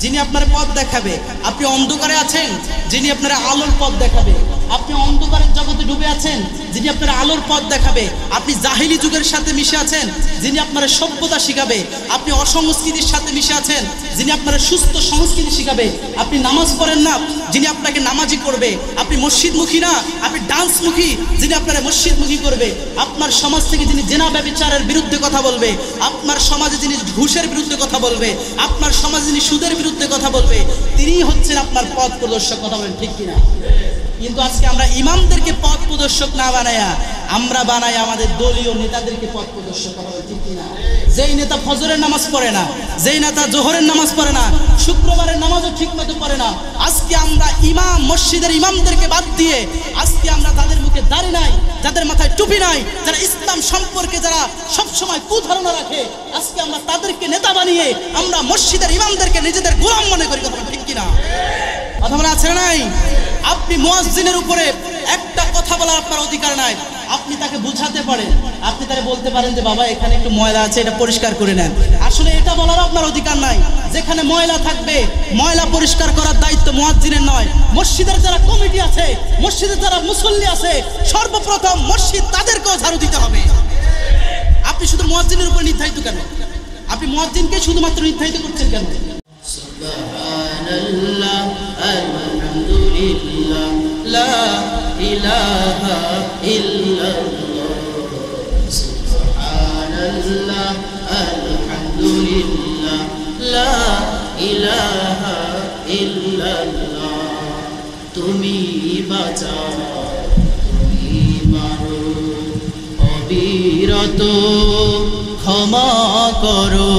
যিনি আপনার পথ দেখাবে। আপনি অন্ধকারে আছেন, যিনি আপনার আলোর পথ দেখাবে। আপনি অন্ধকারের জগতে ডুবে আছেন, যিনি আপনার আলোর পথ দেখাবে। আপনি জাহিলি যুগের সাথে মিশে আছেন, যিনি আপনার সভ্যতা শিখাবে। আপনি অসংস্কৃতির সাথে মিশে আছেন, যিনি আপনার সুস্থ সংস্কৃতি শিখাবে। আপনি নামাজ পড়েন না, যিনি আপনাকে নামাজি করবে। আপনি মসজিদমুখী না, আপনি ডান্সমুখী, যিনি আপনার মসজিদমুখী করবে। আপনার সমাজ থেকে যিনি জেনা ব্যভিচারের বিরুদ্ধে কথা বলবে, আপনার সমাজে যিনি ঘুষের বিরুদ্ধে কথা বলবে, আপনার সমাজে যিনি সুদের বিরুদ্ধে কথা বলবে, তিনিই হচ্ছেন আপনার পথ প্রদর্শক। কথা বলেন ঠিক কিনা? কিন্তু আজকে আমরা ইমামদেরকে পথ প্রদর্শক না বানায়া আমরা বানাই আমাদের দলীয় নেতাদেরকে পথ প্রদর্শক। কথা বলেন ঠিক কিনা? যেই নেতা ফজরের নামাজ পড়ে না, যেই নেতা জোহরের নামাজ পড়ে না, শুক্রবারের নামাজও ঠিক মতো পড়ে না, আজকে আমরা ইমাম মসজিদের ইমামদেরকে বাদ দিয়ে আজকে আমরা তাদের মুখে দাড়ি নাই, যাদের মাথায় টুপি নাই, যারা ইসলাম সম্পর্কে যারা সবসময় কুধারণা রাখে, আজকে আমরা তাদেরকে নেতা বানিয়ে আমরা মসজিদের ইমামদেরকে নিজেদের গোলাম মনে করি। কথা ঠিক কিনা? কথা বলা আছে নাই? আপনি মুয়াজ্জিনের উপরে একটা কথা বলার আপনার অধিকার নাই। আপনি তাকে বুঝাতে পারেন, আপনি তাকে বলতে পারেন যে বাবা এখানে একটু ময়লা আছে, এটা পরিষ্কার করে নেন। আসলে এটা বলার আপনার অধিকার নাই। যেখানে ময়লা থাকবে, ময়লা পরিষ্কার করার দায়িত্ব মুয়াজ্জিনের নয়, মসজিদের যারা কমিটি আছে, মসজিদের যারা মুসল্লি আছে, সর্বপ্রথম মসজিদ তাদেরকেও ঝাড়ু দিতে হবে। আপনি শুধু মুয়াজ্জিনের উপর নির্ধারিত কেন? আপনি মুয়াজ্জিনকে শুধুমাত্র নির্ধারিত করছেন কেন? সুবহানাল্লাহ, আলহামদুলিল্লাহ, লা ইলাহা ইল্লাল্লাহ। সুবহানাল্লাহ, আলহামদুলিল্লাহ, লা ইলাহা ইল্লাল্লাহ। তুমি বাঁচাও, তুমি মারো, অবিরত ক্ষমা করো।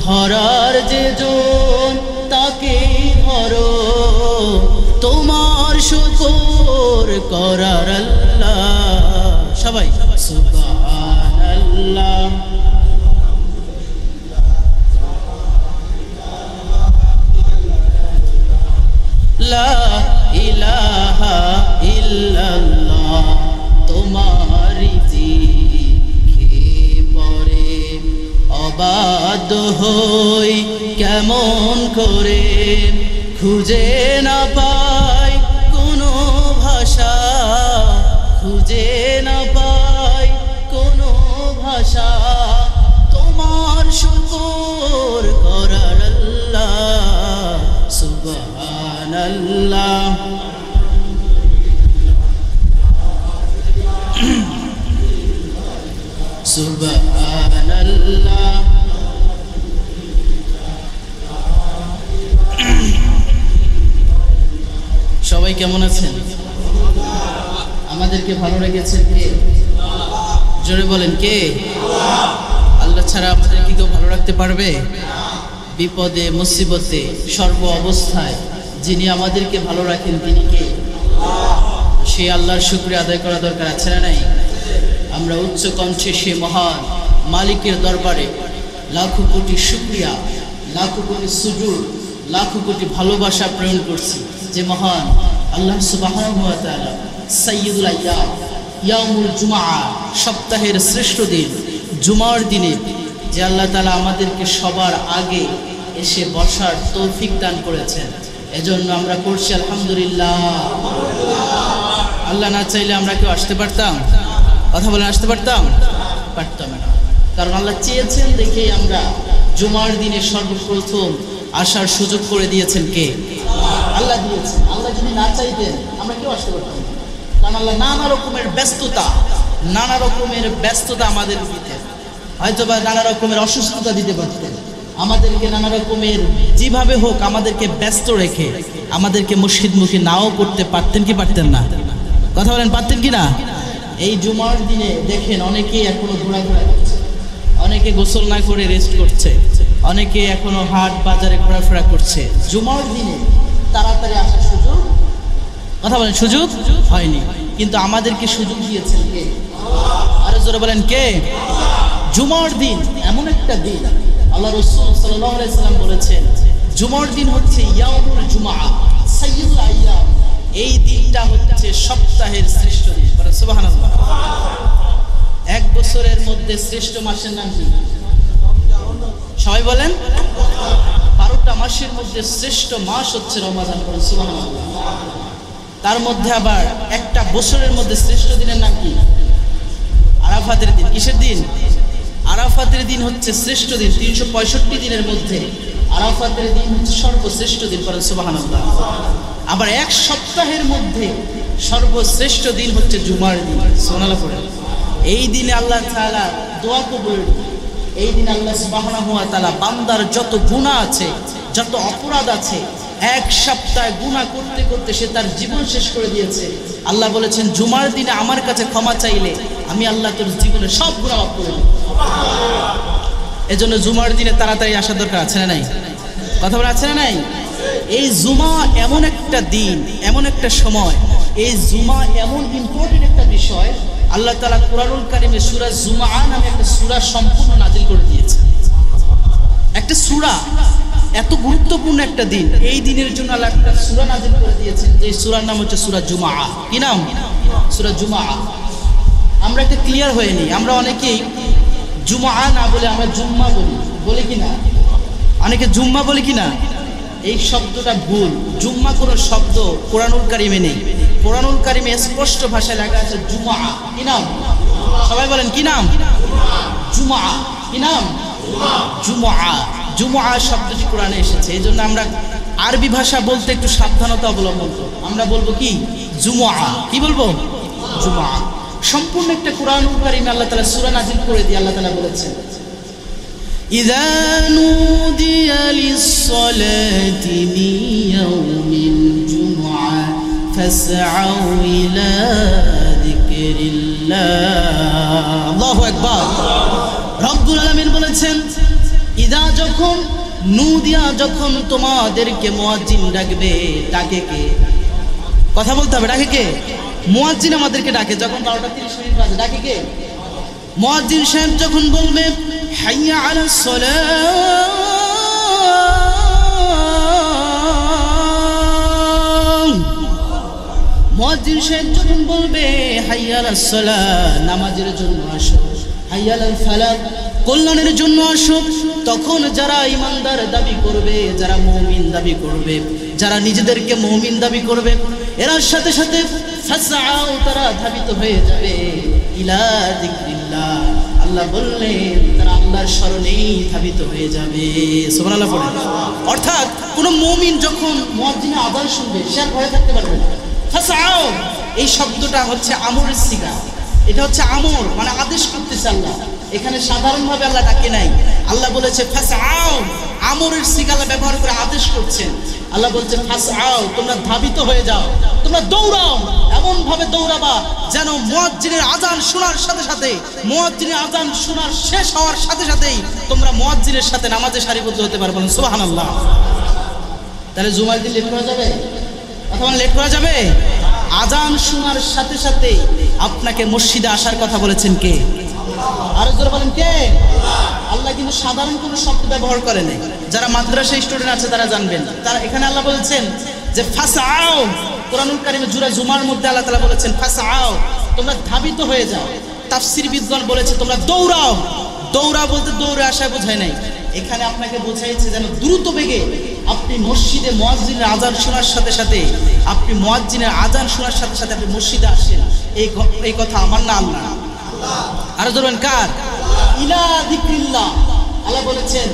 ধরার যে জন তাকে ধরো, তোমার শুকর করার আল্লাহ। সবাই সুবহানাল্লাহ, লা ইলাহা ইল্লাল্লাহ। তোমারই জিকে পরে অবাধ্য হই কেমন করে, খুঁজে না পাই কোনো ভাষা, খুঁজে না পাই কোনো ভাষা। তোমার শুকর করার আল্লাহ। সুবহানাল্লাহ, সুবহানাল্লাহ। সবাই কেমন আছেন? আমাদেরকে ভালো রেখেছেন কে? জোরে বলেন কে? আল্লাহ ছাড়া আমাদের কি কেউ ভালো রাখতে পারবে? বিপদে মুসিবতে সর্ব অবস্থায় যিনি আমাদেরকে ভালো রাখেন তিনি কে? সেই আল্লাহর শুকরিয়া আদায় করা দরকার আছে না নাই? আমরা উচ্চ কণ্ঠে সে মহান মালিকের দরবারে লাখো কোটি শুকরিয়া, লাখো কোটি সুজুদ, লাখো কোটি ভালোবাসা প্রেরণ করছি যে মহান আল্লাহ সুবহানাহু ওয়া তাআলা সাইয়্যিদুল আইয়াম, ইয়াউমুল জুমআ, সপ্তাহের শ্রেষ্ঠ দিন জুমার দিনে যে আল্লাহ তাআলা আমাদেরকে সবার আগে এসে বসার তৌফিক দান করেছেন, এজন্য আমরা করছি আলহামদুলিল্লাহ। আল্লাহ না চাইলে আমরা কেউ আসতে পারতাম? কথা বলে আসতে পারতাম? পারতাম না। কারণ আল্লাহ চেয়েছেন দেখেই আমরা জুমার দিনে সর্বপ্রথম আসার সুযোগ করে দিয়েছেন কে? আল্লাহ দিয়েছেন। আল্লাহ যদি না চাইতেন আমরা কেউ আসতে পারতাম না। কারণ আল্লাহ নানা রকমের ব্যস্ততা আমাদের দিতেন, হয়তো বা নানা রকমের অসুস্থতা দিতে পারতেন, আমাদেরকে নানা রকমের যেভাবে হোক আমাদেরকে ব্যস্ত রেখে আমাদেরকে মসজিদমুখী নাও করতে পারতেন কি পারতেন না? কথা বলেন পারতেন কি না? এই জুমার দিনে দেখেন অনেকেই এখনো ঘোরাফেরা করছে, অনেকে গোসল না করে রেস্ট করছে, অনেকে এখনো হাট বাজারে ঘোরাফেরা করছে। জুমার দিনে তাড়াতাড়ি আসার সুযোগ, কথা বলেন, সুযোগ হয়নি, কিন্তু আমাদেরকে সুযোগ দিয়েছেন কে? আরো জোরে বলেন কে? জুমার দিন এমন একটা দিন, আল্লাহ রাসূল সাল্লাল্লাহু আলাইহি সাল্লাম বলেছেন জুমার দিন হচ্ছে ইয়াউমুল জুমআ, সাইয়্যিদুল আইয়াম। এই দিনটা হচ্ছে সপ্তাহের শ্রেষ্ঠ দিন। সুবহানাল্লাহ। এক বছরের মধ্যে শ্রেষ্ঠ মাসের নাম কি? সবাই বলেন 12টা মাসের মধ্যে শ্রেষ্ঠ মাস হচ্ছে রমজান। সুবহানাল্লাহ। তার মধ্যে আবার একটা বছরের মধ্যে শ্রেষ্ঠ দিনের নাম কি? আরাফাতের দিন। কিসের দিন? আরাফাতের দিন হচ্ছে শ্রেষ্ঠ দিন। 365 দিনের মধ্যে আরাফাতের দিন হচ্ছে সর্বশ্রেষ্ঠ দিন। সুবহানাল্লাহ। আবার এক সপ্তাহের মধ্যে সর্বশ্রেষ্ঠ দিন হচ্ছে জুমার দিন। সুবহানাল্লাহ। এই দিনে আল্লাহ তাআলা দোয়া কবুল। এই দিন আল্লাহ সুবহানাহু ওয়া তাআলা বান্দার যত গুনাহ আছে, যত অপরাধ আছে, এক সপ্তাহ গুনাহ করতে করতে সে তার জীবন শেষ করে দিয়েছে। আল্লাহ বলেছেন জুমার দিনে আমার কাছে ক্ষমা চাইলে আমি আল্লাহ তোর জীবনের সব গুনাহ মাফ করে দেব। এজন্য জুমার দিনে তাড়াতাড়ি আসা দরকার আছে না নাই? কথা বলা আছে না নাই? এই জুমা এমন একটা দিন, এমন একটা সময়, এই জুমা এমন ইম্পর্টেন্ট একটা বিষয়, আল্লাহ তাআলা কুরআনুল কারীমে সূরা জুমআ নামে একটা সূরা সম্পূর্ণ নাজিল করে দিয়েছে। একটা সূরা, এত গুরুত্বপূর্ণ একটা দিন, এই দিনের জন্য আল্লাহ একটা সূরা নাজিল করে দিয়েছেন। এই সূরার নাম হচ্ছে সূরা জুমআ। কি নাম? সূরা জুমআ। আমরা একটা ক্লিয়ার হয়ে নিই, আমরা অনেকেই জুমআ না বলে আমরা জুম্মা বলি কিনা? অনেকে জুম্মা বলি কিনা? এই শব্দটা ভুল। জুম্মা কোনো শব্দ কুরআনুল কারীমে নেই। কুরআনুল কারীমে স্পষ্ট ভাষায় লেখা আছে জুমআ। কি নাম? সবাই বলেন কি নাম? জুমআ। কি নাম? জুমআ। জুমআ শব্দটি কোরআনে এসেছে। এই জন্য আমরা আরবি ভাষা বলতে একটু সাবধানতা অবলম্বন করব। আমরা বলবো কি? জুমআ। কি বলবো? জুমআ। সম্পূর্ণ একটা কুরআনুল কারীমে আল্লাহ তাআলা সূরা নাজিল করে দিয়ে আল্লাহ তাআলা বলেছেন ইযা নুদিয়া লিস-সালাতি মিন ইয়াউমিল জুমআ ফাসআউ ইলা যিকরিল্লাহ। আল্লাহু আকবার। রব্বুল আলামিন বলেছেন ইদা যখন নুদিয়া, যখন তোমাদেরকে মুয়াজ্জিন ডাকবে। ডাকে কে? কথা বলতে হবে। ডাকে কে? মুয়াজ্জিন আমাদেরকে ডাকে। যখন 12টা 30 বাজে ডাকে কে? মুয়াজ্জিন সাহেব যখন বলবে হাইয়া আলাস সালাহ, মুয়াজ্জিন সাহেব যখন বলবে হাইয়া আলাস সালাহ, নামাজের জন্য আসো, হাইয়া আলাল ফালাহ, কল্যাণের জন্য আসো, তখন যারা ইমানদার দাবি করবে, যারা মুমিন দাবি করবে, যারা নিজেদেরকে মুমিন দাবি করবে, এরা সাথে সাথে ফাসআউ, তারা ধাবিত হয়ে যাবে ইলা যিকরিল্লাহ। আল্লাহ বললেন তারা আল্লাহর স্মরণেই ধাবিত হয়ে যাবে। সুবহানাল্লাহ পড়েন। অর্থাৎ কোন মুমিন যখন মুয়াজ্জিনের আযান শুনবে সে আর ভয় থাকতে পারবে না। ফাসআউ এই শব্দটা হচ্ছে আমরের সিগা। এটা হচ্ছে আমর, মানে আদেশ করতেছে আল্লাহ। এখানে সাধারণভাবে আল্লাহ ডাকে নাই। আল্লাহ বলেছে ফাসআউ, আমরের সিগা ব্যবহার করে আদেশ করছেন। আল্লাহ বলছে ফাসআউ, তোমরা ধাবিত হয়ে যাও, তোমরা দৌড়াও, এমন ভাবে দৌড়াবা যেন মুয়াজ্জিনের আযান শোনার সাথে সাথে, মুয়াজ্জিনের আযান শোনার শেষ হওয়ার সাথে সাথেই তোমরা মুয়াজ্জিনের সাথে নামাজে সারিবদ্ধ হতে পারবে। সুবহানাল্লাহ। তাহলে জুমার দিন লেট করা যাবে? অথবা লেট করা যাবে? আযান শোনার সাথে সাথে আপনাকে মসজিদে আসার কথা বলেছেন কে? আরো জোরে বলেন কে? আল্লাহ কিন্তু সাধারণ কোনো শব্দ ব্যবহার করে নাই। যারা মাদ্রাসা স্টুডেন্ট আছে তারা জানবেন। তারা এখানে আল্লাহ বলেছেন যে ফাসআউ, কুরআনুল কারীমে সূরা জুমার মধ্যে আল্লাহ তাআলা বলেছেন ফাসআউ, তোমরা ধাবিত হয়ে যাও। তাফসীর বিদ্বান বলেছে তোমরা দৌড়াও। দৌড়া বলতে দৌড়ে আসা বোঝায় নাই, এখানে আপনাকে বোঝাইছে যেন দ্রুত বেগে আপনি মসজিদে মুয়াজ্জিনের আযান শোনার সাথে সাথে, আপনি মুয়াজ্জিনের আযান শোনার সাথে সাথে আপনি মসজিদে আসেন। এই কথা আমার না আল্লাহ? আরো ধরবেন কার? ইলা যিকরিল্লাহ। আল্লাহ বলেছেন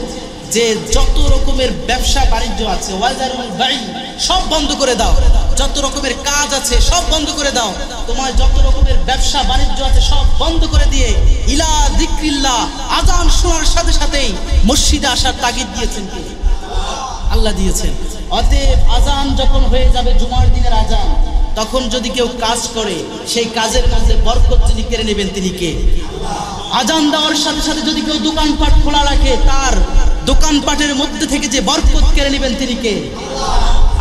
যে যত রকমের ব্যবসা বাণিজ্য আছে ওয়াজারুল বাই, সব বন্ধ করে দাও। যত রকমের কাজ আছে সব বন্ধ করে দাও। তোমার যত রকমের ব্যবসা বাণিজ্য আছে সব বন্ধ করে দিয়ে ইলা যিকরিল্লাহ, আযান শোনার সাথে সাথেই মসজিদে আসার তাগিদ দিয়েছেন কে? আল্লাহ দিয়েছেন। অতএব আযান যখন হয়ে যাবে জুমার দিনের আযান, তখন যদি কেউ কাজ করে সেই কাজের মধ্যে বরকত যিনি কেড়ে নেবেন তিনি কে? আযান দেওয়ার সাথে সাথে যদি কেউ দোকানপাট খোলা রাখে, তার দোকানপাটের মধ্যে থেকে যে বরকত কেড়ে নেবেন তিনি কে?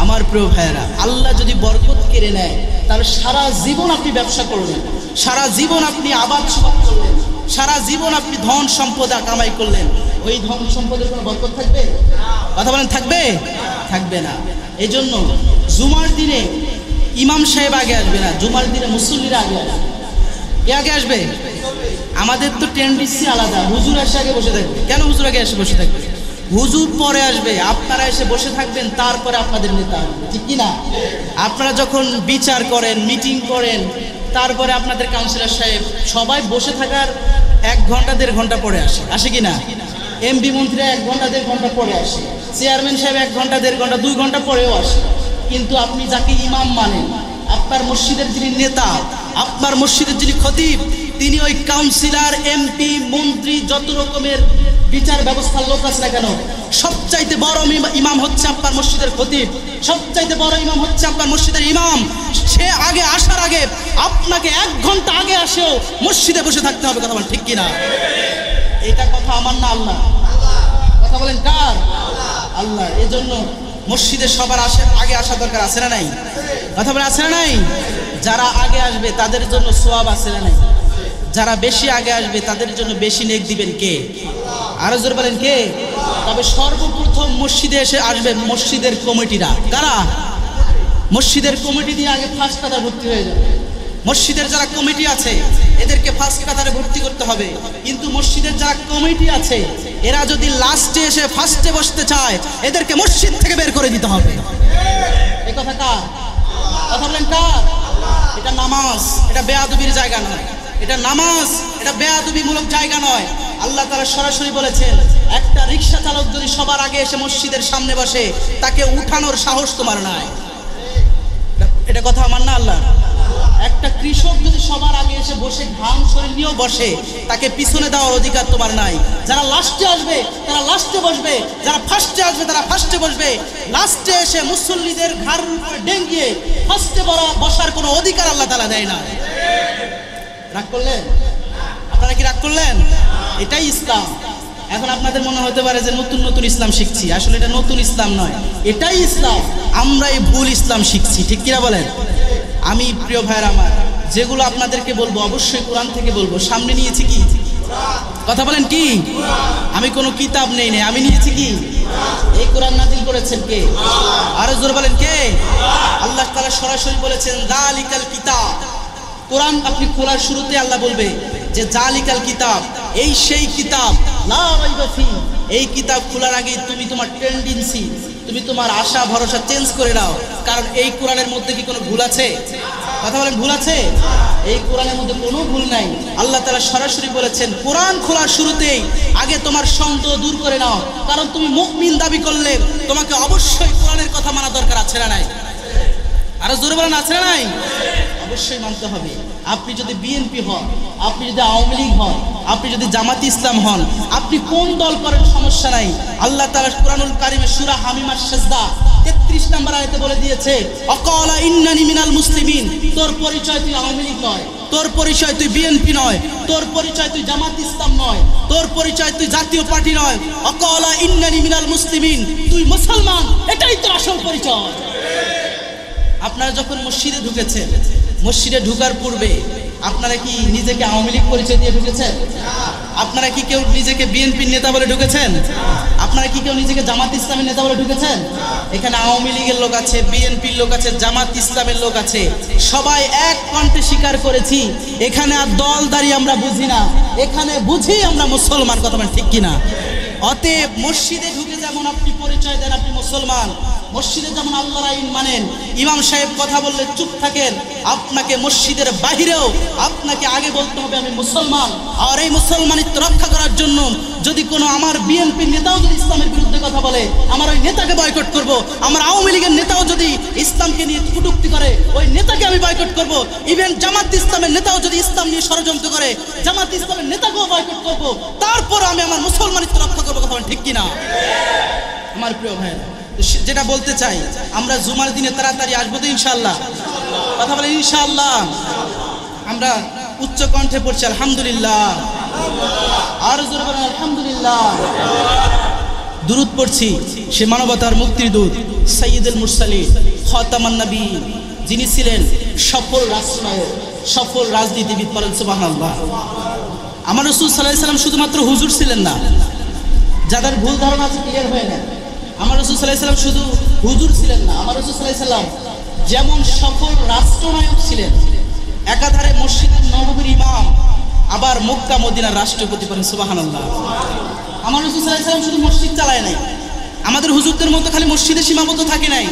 আমার প্রিয় ভাইয়েরা, আল্লাহ যদি বরকত কেড়ে নেয় তাহলে সারা জীবন আপনি ব্যবসা করলেন, সারা জীবন আপনি আবাদ সমাদ করলেন, সারা জীবন আপনি ধন সম্পদ কামাই করলেন, ওই ধন সম্পদের কোনো বরকত থাকবে? কথা বলেন থাকবে? থাকবে না। এই জন্য জুমার দিনে ইমাম সাহেব আগে আসবে না, জুমার দিনে মুসল্লিরা আগে আসবে। কে আগে আসবে? আমাদের তো টেন্ডেন্সি আলাদা, হুজুর এসে আগে বসে থাকবে। কেন হুজুর আগে এসে বসে থাকবে? হুজুর পরে আসবে, আপনারা এসে বসে থাকবেন, তারপরে আপনাদের নেতা আসবে, ঠিক কি না? আপনারা যখন বিচার করেন, মিটিং করেন, তারপরে আপনাদের কাউন্সিলর সাহেব সবাই বসে থাকার 1 ঘন্টা 1.5 ঘন্টা পরে আসে কি না? এমপি মন্ত্রী 1 ঘন্টা 1.5 ঘন্টা পরে আসে, চেয়ারম্যান সাহেব 1 ঘন্টা 1.5 ঘন্টা 2 ঘন্টা পরেও আসে। কিন্তু আপনি যাকে ইমাম মানেন, আপনার মসজিদের যিনি নেতা, আপনার মসজিদের যিনি খতিব, তিনি ওই কাউন্সিলর, এমপি, মন্ত্রী, যত রকমের বিচার ব্যবস্থার লোক আছে না কেন, সবচাইতে বড় ইমাম হচ্ছে আপনার মসজিদের খতিব, সবচাইতে বড় ইমাম হচ্ছে আপনার মসজিদের ইমাম। সে আগে আসার আগে আপনাকে 1 ঘন্টা আগে আসেও মসজিদে বসে থাকতে হবে, কথা বলেন ঠিক কিনা? এটা কথা আমার না আল্লাহ, কথা বলেন কার? আল্লাহ। এজন্য মসজিদে সবার আগে আসা দরকার, আছে না নাই? কথা বলে আছে না নাই? যারা আগে আসবে তাদের জন্য সওয়াব আছে না নাই? যারা বেশি আগে আসবে তাদের জন্য বেশি নেক দিবেন কে? আরো জোরে বলেন কে? তবে সর্বপ্রথম মসজিদে এসে আসবে মসজিদের কমিটিরা। কারা? মসজিদের কমিটি দিয়ে আগে ফার্স্ট কাতারে ভর্তি হয়ে যাবে। মসজিদের যারা কমিটি আছে এদেরকে ফার্স্ট কাতারে ভর্তি করতে হবে। কিন্তু মসজিদের যারা কমিটি আছে এরা যদি লাস্টে এসে ফার্স্টে বসতে চায়, এদেরকে মসজিদ থেকে বের করে দিতে হবে। এই কথা কার? কথা বলেন কার? এটা নামাজ, এটা বেয়াদবির জায়গা নয়। এটা নামাজ, এটা বেয়াদবিমূলক জায়গা নয়। আল্লাহ তাআলা সরাসরি বলেছেন, একটা রিকশা চালক যদি সবার আগে এসে মসজিদের সামনে বসে, তাকে উঠানোর সাহস তোমার নাই। এটা কথা আমার না আল্লাহ। একটা কৃষক যদি সবার আগে এসে বসে ঘাম শরীর নিয়েও বসে, তাকে পিছনে দেওয়ার অধিকার তোমার নাই। যারা লাস্টে আসবে তারা লাস্টে বসবে, যারা ফার্স্টে আসবে তারা ফার্স্টে বসবে। লাস্টে এসে মুসল্লিদের ঘাড়ের উপরে ডেঙ্গিয়ে ফার্স্টে বসার কোনো অধিকার আল্লাহ তাআলা দেয় না। রাগ করলেন? আপনারা কি রাগ করলেন? এটাই ইসলাম। এখন আপনাদের মনে হতে পারে যে নতুন নতুন ইসলাম শিখছি, আসলে এটা নতুন ইসলাম নয়, এটাই ইসলাম। আমরা এই ভুল ইসলাম শিখছি, ঠিক কিনা বলেন? আমি প্রিয় ভাইয়েরা আমার, যেগুলো আপনাদেরকে বলবো অবশ্যই কোরআন থেকে বলবো। সামনে নিয়েছি কি? কথা বলেন কি? আমি কোনো কিতাব নেই নাই, আমি নিয়েছি কি? এই কোরআন নাজিল করেছেন কে? আরো জোরে বলেন কে? আল্লাহ তাআলা সরাসরি বলেছেন, যালিকাল কিতাব। কোরআন আপনি খোলার শুরুতে আল্লাহ বলবে যে যালিকাল কিতাব, এই সেই কিতাব, লা রাইবা ফি। এই কিতাব খোলার আগে তুমি তোমার টেন্ডেন্সি, তুমি তোমার আশা ভরসা চেঞ্জ করে নাও। কারণ এই কোরআনের মধ্যে কি কোনো ভুল আছে? কথা বলেন, ভুল আছে? এই কোরআনের মধ্যে কোনো ভুল নাই। আল্লাহ তাআলা সরাসরি বলেছেন, কোরআন খোলার শুরুতেই আগে তোমার সন্দেহ দূর করে নাও। কারণ তুমি মুমিন দাবি করলে তোমাকে অবশ্যই কোরআনের কথা মানা দরকার, আছে না নাই? আরো জোরে বলেন, আছে না নাই? অবশ্যই মানতে হবে। আপনি যদি বিএনপি হন, আপনি যদি আওয়ামী লীগ হন, আপনি যদি জামাত ইসলাম হন, আপনি কোন দল করেন সমস্যা নাই। আল্লাহ তাআলা কুরআনুল কারীমে সূরা হামিমার সিজদা 33 নম্বর আয়াতে বলে দিয়েছে, অকালা ইন্নানি মিনাল মুসলিমিন। তোর পরিচয় তুই আওয়ামী লীগ নয়, তোর পরিচয় তুই বিএনপি নয়, তোর পরিচয় তুই জামাত ইসলাম নয়, তোর পরিচয় তুই জাতীয় পার্টি নয়। অকালা ইন্নানি মিনাল মুসলিমিন, তুই মুসলমান, এটাই তোর আসল পরিচয়। আপনারা যখন মসজিদে ঢুকেছেন, মসজিদে ঢুকার পূর্বে আপনারা কি নিজেকে আওয়ামী লীগ পরিচয় দিয়ে ঢুকেছেন? আপনারা কি কেউ নিজেকে বিএনপির নেতা বলে ঢুকেছেন? আপনারা কি কেউ নিজেকে জামাত ইসলামের নেতা বলে ঢুকেছেন? এখানে আওয়ামী লীগের লোক আছে, বিএনপির লোক আছে, জামাত ইসলামের লোক আছে, সবাই এক কণ্ঠে স্বীকার করেছি এখানে আর দল দাঁড়িয়ে আমরা বুঝি না, এখানে বুঝি আমরা মুসলমান। কথা বলেন ঠিক কিনা? অতএব মসজিদে ঢুকে যেমন আপনি পরিচয় দেন আপনি মুসলমান, মসজিদে যেমন আল্লাহর আইন মানেন, ইমাম সাহেব কথা বললে চুপ থাকেন, আপনাকে মসজিদের বাহিরেও আপনাকে আগে বলতে হবে আমি মুসলমান। আর এই মুসলমানিত্ব রক্ষা করার জন্য যদি কোনো আমার বিএনপির নেতাও যদি ইসলামের বিরুদ্ধে কথা বলে, আমার ওই নেতাকে বয়কট করব। আমার আওয়ামী লীগের নেতাও যদি ইসলামকে নিয়ে কটূক্তি করে, ওই নেতাকে আমি বয়কট করব। ইভেন জামাত ইসলামের নেতাও যদি ইসলাম নিয়ে ষড়যন্ত্র করে, জামাত ইসলামের নেতাকেও বয়কট করব। তারপর আমি আমার মুসলমানিত্ব রক্ষা করবো। কথা ঠিক কিনা? আমার প্রিয় ভাইরা, যেটা বলতে চাই, আমরা জুমার দিনে তাড়াতাড়ি আসবো তো ইনশাআল্লাহ? কথা বলেন ইনশাআল্লাহ। আমরা উচ্চ কণ্ঠে পড়ছি আলহামদুলিল্লাহ, আর জোরে বলেন আলহামদুলিল্লাহ। দুরূদ পড়ছি সে মানবতার মুক্তির দূত সাইয়্যিদুল মুরসালিন খাতামান নবীয়্যিন, যিনি ছিলেন সফল রাষ্ট্রনায়ক, সফল রাজনীতিবিদ। বলেন সুবহানাল্লাহ। আমার রাসূল সাল্লাল্লাহু আলাইহি সাল্লাম শুধুমাত্র হুজুর ছিলেন না, যাদের ভুল ধারণা আছে ক্লিয়ার হয়ে না। আমার রাসূল সাল্লাল্লাহু আলাইহি সাল্লাম শুধু হুজুর ছিলেন না, আমার রাসূল সাল্লাল্লাহু আলাইহি সাল্লাম যেমন সফল রাষ্ট্রনায়ক ছিলেন, একাধারে মসজিদুন নববীর ইমাম, আবার মক্কা মদিনার রাষ্ট্রপতি। বলেন সুবহানাল্লাহ। আমার রাসূল সাল্লাল্লাহু আলাইহি ওয়াসাল্লাম শুধু মসজিদ চালায় নাই, আমাদের হুজুরদের মতো খালি মসজিদে সীমাবদ্ধ থাকে নাই।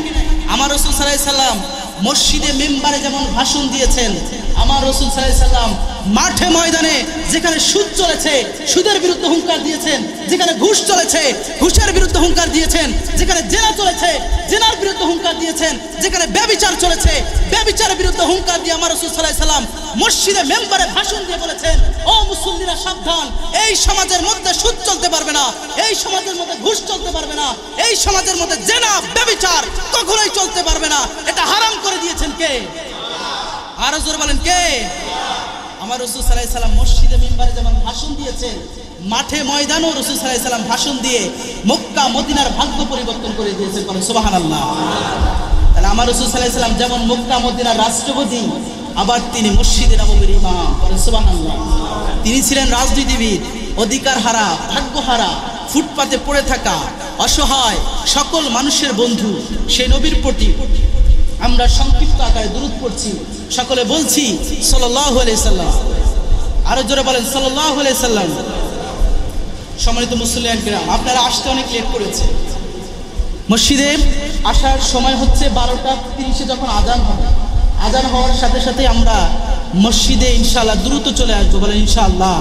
আমার রাসূল সাল্লাল্লাহু আলাইহি ওয়াসাল্লাম মসজিদে মেম্বারে যেমন ভাষণ দিয়েছেন, আমার রাসূল সাল্লাল্লাহু আলাইহি ওয়াসাল্লাম মাঠে ময়দানে যেখানে সুদ চলেছে সুদের বিরুদ্ধে হুঙ্কার দিয়েছেন, যেখানে ঘুষ চলেছে ঘুষের বিরুদ্ধে হুঙ্কার দিয়েছেন, যেখানে জেনা চলেছে জেনার বিরুদ্ধে হুঙ্কার দিয়েছেন, যেখানে ব্যভিচার চলেছে ব্যভিচারের বিরুদ্ধে হুঙ্কার দিয়ে আমার রাসূল সাল্লাল্লাহু আলাইহি ওয়াসাল্লাম মসজিদে মেম্বারে ভাষণ দিয়ে বলেছেন, ও মুসল্লিরা সাবধান, এই সমাজের মধ্যে সুদ চলতে পারবে না, এই সমাজের মধ্যে ঘুষ চলতে পারবে না, এই সমাজের মধ্যে জেনা ব্যভিচার কখনোই চলতে পারবে না। এটা হারাম করে দিয়েছেন কে? আরো জোরে বলেন কে? আমার রাসূল সাল্লাল্লাহু আলাইহি ওয়াসাল্লাম মসজিদে মিম্বারে যেমন ভাষণ দিয়েছেন, মাঠে ময়দানেও রাসূল সাল্লাল্লাহু আলাইহি ওয়াসাল্লাম ভাষণ দিয়ে মক্কা মদিনার ভাগ্য পরিবর্তন করে দিয়েছেন। বলেন সুবহানাল্লাহ। তাহলে আমার রাসূল সাল্লাল্লাহু আলাইহি ওয়াসাল্লাম যেমন মক্কা মদিনার রাষ্ট্রপতি, আবার তিনি মসজিদে নববীর ইমাম। বলেন সুবহানাল্লাহ। তিনি ছিলেন রাজনীতিবিদ, অধিকার হারা, ভাগ্য হারা, ফুটপাতে পড়ে থাকা অসহায় সকল মানুষের বন্ধু সেই নবীর প্রতি আমরা সংক্ষিপ্ত আকারে দুরূদ পড়ছি, সকলে বলছি সাল্লাল্লাহু আলাইহি সাল্লাম। আরো জোরে বলেন সাল্লাল্লাহু আলাইহি সাল্লাম। সম্মানিত মুসল্লিয়ান কিরাম, আপনারা আসতে অনেক লেট করেছে। মসজিদে আসার সময় হচ্ছে 12:30 যখন আজান হবে, আজান হওয়ার সাথে সাথে আমরা মসজিদে ইনশাআল্লাহ দ্রুত চলে আসবো। বলেন ইনশাআল্লাহ,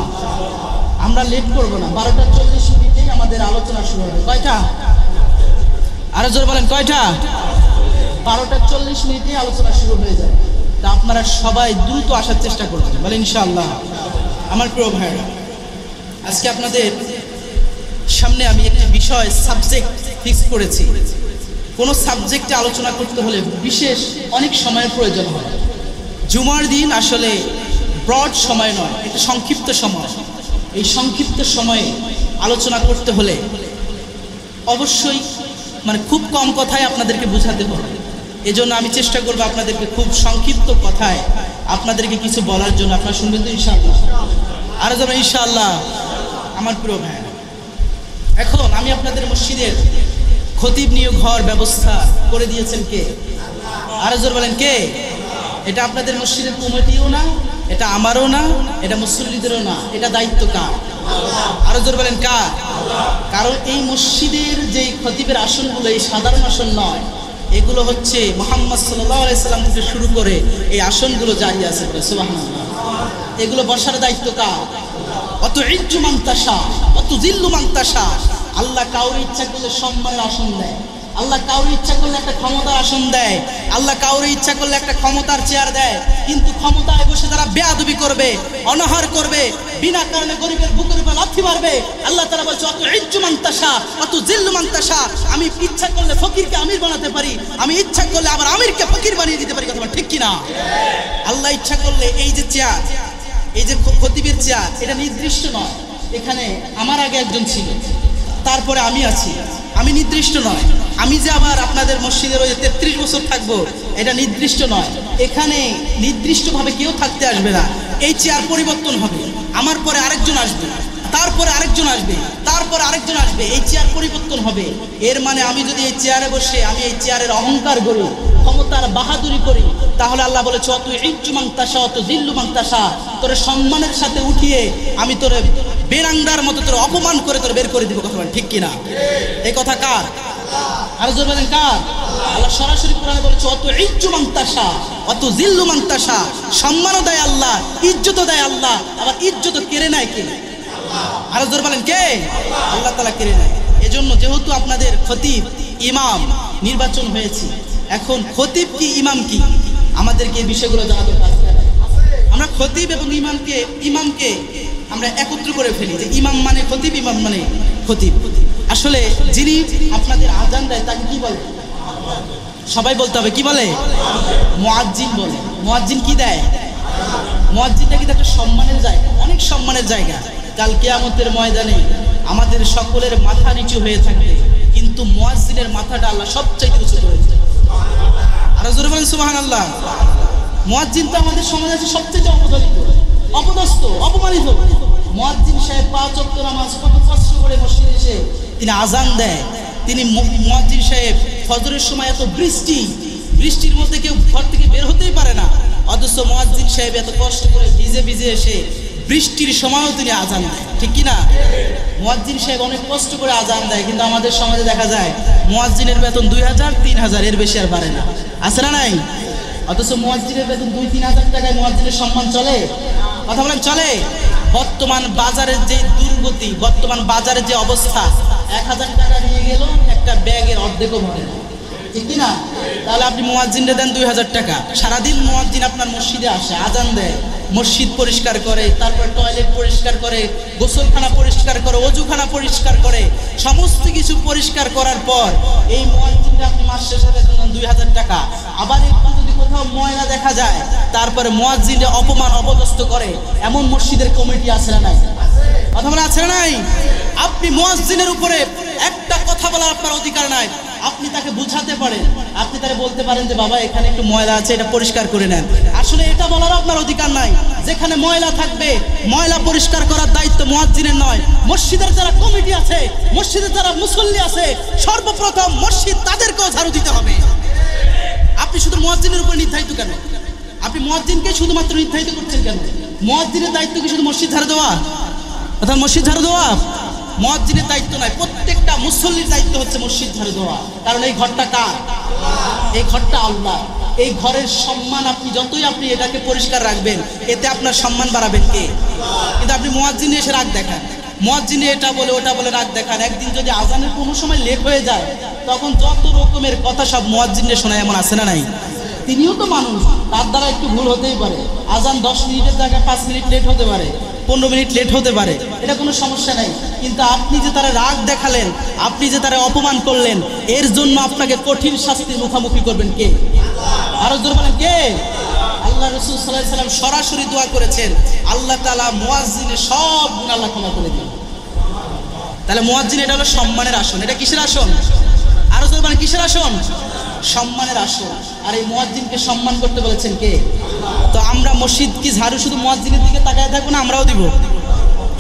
আমরা লেট করব না। 12:40 আমাদের আলোচনা শুরু হবে। কয়টা? আরো জোরে বলেন কয়টা? 12:40 আলোচনা শুরু হয়ে যায়। তা আপনারা সবাই দ্রুত আসার চেষ্টা করবেন। বলেন ইনশাআল্লাহ। আমার প্রিয় ভাইরা, আজকে আপনাদের সামনে আমি একটি বিষয় সাবজেক্ট ফিক্স করেছি। কোনো সাবজেক্টে আলোচনা করতে হলে বিশেষ অনেক সময়ের প্রয়োজন হয়। জুমার দিন আসলে ব্রড সময় নয়, এটা সংক্ষিপ্ত সময়। এই সংক্ষিপ্ত সময়ে আলোচনা করতে হলে অবশ্যই খুব কম কথায় আপনাদেরকে বোঝাতে হবে। এজন্য আমি চেষ্টা করবো আপনাদেরকে খুব সংক্ষিপ্ত কথায় আপনাদেরকে কিছু বলার জন্য। আপনারা শুনবেন তো ইনশাআল্লাহ? আরো যাবেন ইনশাআল্লাহ। আমার প্রিয় ভাই, এখন আমি আপনাদের মসজিদের খতিব নিয়োগ হওয়ার ব্যবস্থা করে দিয়েছেন কে? আরো জোর বলেন কে? এটা আপনাদের মসজিদের কমিটিও না, এটা আমারও না, এটা মুসল্লিদেরও না, এটা দায়িত্ব কার? আরো জোর বলেন কার? কারণ এই মসজিদের যে খতিবের আসনগুলো এই সাধারণ আসন নয়, এগুলো হচ্ছে মুহাম্মদ সাল্লাল্লাহু আলাইহি সাল্লাম থেকে শুরু করে এই আসনগুলো জারি আছে। সুবহানাল্লাহ। এগুলো বসার দায়িত্ব কার? অত ইজ্জু মান তাশা অত জিল্লু মান তাশা। আল্লাহ কাউর ইচ্ছা করলে সম্মানের আসন দেয়, আল্লাহ কাউর ইচ্ছা করলে একটা ক্ষমতার আসন দেয়, আল্লাহ কাউর ইচ্ছা করলে একটা ক্ষমতার চেয়ার দেয়। কিন্তু ক্ষমতায় বসে যারা বেয়াদবি করবে, অনাহার করবে, বিনা কারণে গরিবের বুকের উপর লাথি মারবে, আল্লাহ তাআলা বলছে অত ইজ্জু মান তাশা অত জিল্লু মান তাশা। আমি ইচ্ছা করলে ফকিরকে আমির বানাতে পারি, আমি ইচ্ছা করলে আবার আমিরকে ফকির বানিয়ে দিতে পারি। কথা ঠিক কি না? আল্লাহ ইচ্ছা করলে এই যে চেয়ার, এই যে খতিবের চেয়ার, এটা নির্দিষ্ট নয়। এখানে আমার আগে একজন ছিল, তারপরে আমি আছি, আমি নির্দিষ্ট নয়। আমি যে আবার আপনাদের মসজিদের ওই 33 বছর থাকবো, এটা নির্দিষ্ট নয়। এখানে নির্দিষ্টভাবে কেউ থাকতে আসবে না। এই চেয়ার পরিবর্তন হবে, আমার পরে আরেকজন আসবে, তারপরে আরেকজন আসবে, তারপরে আরেকজন আসবে, এই চেয়ার পরিবর্তন হবে। এর মানে আমি যদি এই চেয়ারে বসে আমি এই চেয়ারের অহংকার করি, ক্ষমতার বাহাদুরি করি, তাহলে আল্লাহ বলেছে অত ইজ্জু মান তাশা অত জিল্লু মান তাশা। তোরে সম্মানের সাথে উঠিয়ে আমি তোরে বেরাঙ্গার মতো তোরে অপমান করে তোরে বের করে দিব। কথা বলেন ঠিক কিনা? এই কথা কার? আর জোর বলেন কার? আল্লাহ সরাসরি কোরআনে বলেছে অত ইজ্জু মান তাশা অত জিল্লু মান তাশা। সম্মানও দেয় আল্লাহ, ইজ্জতও দেয় আল্লাহ, আবার ইজ্জতও কেড়ে নেয় কে? আর জোর বলেন কে? আল্লাহ তাআলা কেড়ে নেয়। এজন্য যেহেতু আপনাদের খতিব ইমাম নির্বাচন হয়েছে, এখন খতিব কি ইমাম কি আমাদেরকে এই বিষয়গুলো জানাতে পারবে। আমরা খতিব এবং ইমামকে আমরা একত্র করে ফেলি যে ইমাম মানে খতিব, ইমাম মানে খতিব। আসলে যিনি আপনাদের আজান দেয় তাকে কি বলে? সবাই বলতে হবে কি বলে? মুয়াজ্জিন বলে। মুয়াজ্জিন কি দেয়? মুয়াজ্জিনটা কিন্তু একটা সম্মানের জায়গা, অনেক সম্মানের জায়গা। কাল কিয়ামতের ময়দানে আমাদের সকলের মাথা নিচু হয়ে থাকবে, কিন্তু মুয়াজ্জিনের মাথাটা আল্লাহ সবচেয়ে উঁচু করেছে। আর জোরে বলেন সুবহানাল্লাহ। মুয়াজ্জিন তো আমাদের সমাজে সবচেয়ে অবহেলিত, অপদস্থ, অপমানিত। মুয়াজ্জিন সাহেব 5 ওয়াক্ত নামাজ কত কষ্ট করে মসজিদে এসে তিনি আজান দেয়। তিনি মুয়াজ্জিন সাহেব ফজরের সময় এত বৃষ্টির মধ্যে কেউ ঘর থেকে বের হতেই পারে না, অথচ মুয়াজ্জিন সাহেব এত কষ্ট করে ভিজে এসে বৃষ্টির সময়ও তিনি আজান দেয়, ঠিক কি না? মুয়াজ্জিন সাহেব অনেক কষ্ট করে আজান দেয়, কিন্তু আমাদের সমাজে দেখা যায় মুয়াজ্জিনের বেতন 2000 3000 এর বেশি আর বাড়ে না, আছে না নাই? অথচ মুয়াজ্জিনের বেতন 2-3 হাজার টাকায় মুয়াজ্জিনের সম্মান চলে? কথা বলেন, চলে? বর্তমান বাজারের যে দুর্গতি, বর্তমান বাজারের যে অবস্থা, 1000 টাকা নিয়ে গেল একটা ব্যাগের অর্ধেকও ভরে না, ঠিক কি না? তাহলে আপনি মুয়াজ্জিনকে দেন 2000 টাকা, সারাদিন মুয়াজ্জিন আপনার মসজিদে আসে, আজান দেয়, মসজিদ পরিষ্কার করে, তারপর টয়লেট পরিষ্কার করে, গোসলখানা পরিষ্কার করে, অজুখানা পরিষ্কার করে, সমস্ত কিছু পরিষ্কার করার পর এই মুয়াজ্জিনকে আপনি মাস শেষে দেন 2000 টাকা। আবার একটু যদি কোথাও ময়লা দেখা যায়, তারপরে মুয়াজ্জিনকে অপমান অপদস্থ করে, এমন মসজিদের কমিটি আছে না নাই? কথা বলা আছে না নাই? আপনি মুয়াজ্জিনের উপরে একটা কথা বলার আপনার অধিকার নাই। আপনি তাকে বুঝাতে পারেন, আপনি তাকে বলতে পারেন যে বাবা এখানে একটু ময়লা আছে, এটা পরিষ্কার করে নেন। আসলে এটা বলার আপনার অধিকার নাই। যেখানে ময়লা থাকবে, ময়লা পরিষ্কার করার দায়িত্ব মুয়াজ্জিনের নয়, মসজিদের যারা কমিটি আছে, মসজিদের যারা মুসল্লি আছে, সর্বপ্রথম মসজিদ তাদেরকেও ঝাড়ু দিতে হবে। আপনি শুধু মুয়াজ্জিনের উপর নির্ধারিত কেন? আপনি মুয়াজ্জিনকে শুধুমাত্র নির্ধারিত করছেন কেন? মুয়াজ্জিনের দায়িত্ব কি শুধু মসজিদ ঝাড়ু দেওয়া? অর্থাৎ মসজিদ ঝাড়ু দেওয়া মুয়াজ্জিনের দায়িত্ব নয়, প্রত্যেকটা মুসল্লির দায়িত্ব হচ্ছে মসজিদ ঝাড়ু দেওয়া। কারণ এই ঘরটা কার? এই ঘরটা আল্লাহ। এই ঘরের সম্মান আপনি যতই আপনি এটাকে পরিষ্কার রাখবেন, এতে আপনার সম্মান বাড়াবেন কে? কিন্তু আপনি মুয়াজ্জিনে এসে রাগ দেখান, মুয়াজ্জিনে এটা বলে ওটা বলে রাগ দেখান। একদিন যদি আজানের কোনো সময় লেট হয়ে যায়, তখন যত রকমের কথা সব মুয়াজ্জিনে শোনায়, এমন আছে না নাই? তিনিও তো মানুষ, তার দ্বারা একটু ভুল হতেই পারে। আজান 10 মিনিটের জায়গায় 5 মিনিট লেট হতে পারে, 15 মিনিট লেট হতে পারে, এটা কোনো সমস্যা নাই। কিন্তু আপনি যে তারা রাগ দেখালেন, আপনি যে তারা অপমান করলেন, এর জন্য আপনাকে কঠিন শাস্তির মুখোমুখি করবেন কে? আরো জোরে বলেন কে? আল্লাহ রাসূল সাল্লাল্লাহু আলাইহি ওয়াসাল্লাম সরাসরি দোয়া করেছেন, আল্লাহ তাআলা মুয়াজ্জিনের সব গুনাহ আল্লাহ ক্ষমা করে দেন। তাহলে মুয়াজ্জিন এটা হলো সম্মানের আসন। এটা কিসের আসন? আরো জোরে বলেন, কিসের আসন? সম্মানের আসন। আর এই মুয়াজ্জিনকে সম্মান করতে বলেছেন কে? তো আমরা মসজিদ কি ঝাড়ু শুধু মুয়াজ্জিনের দিকে তাকায় থাকবো না? আমরাও দিব।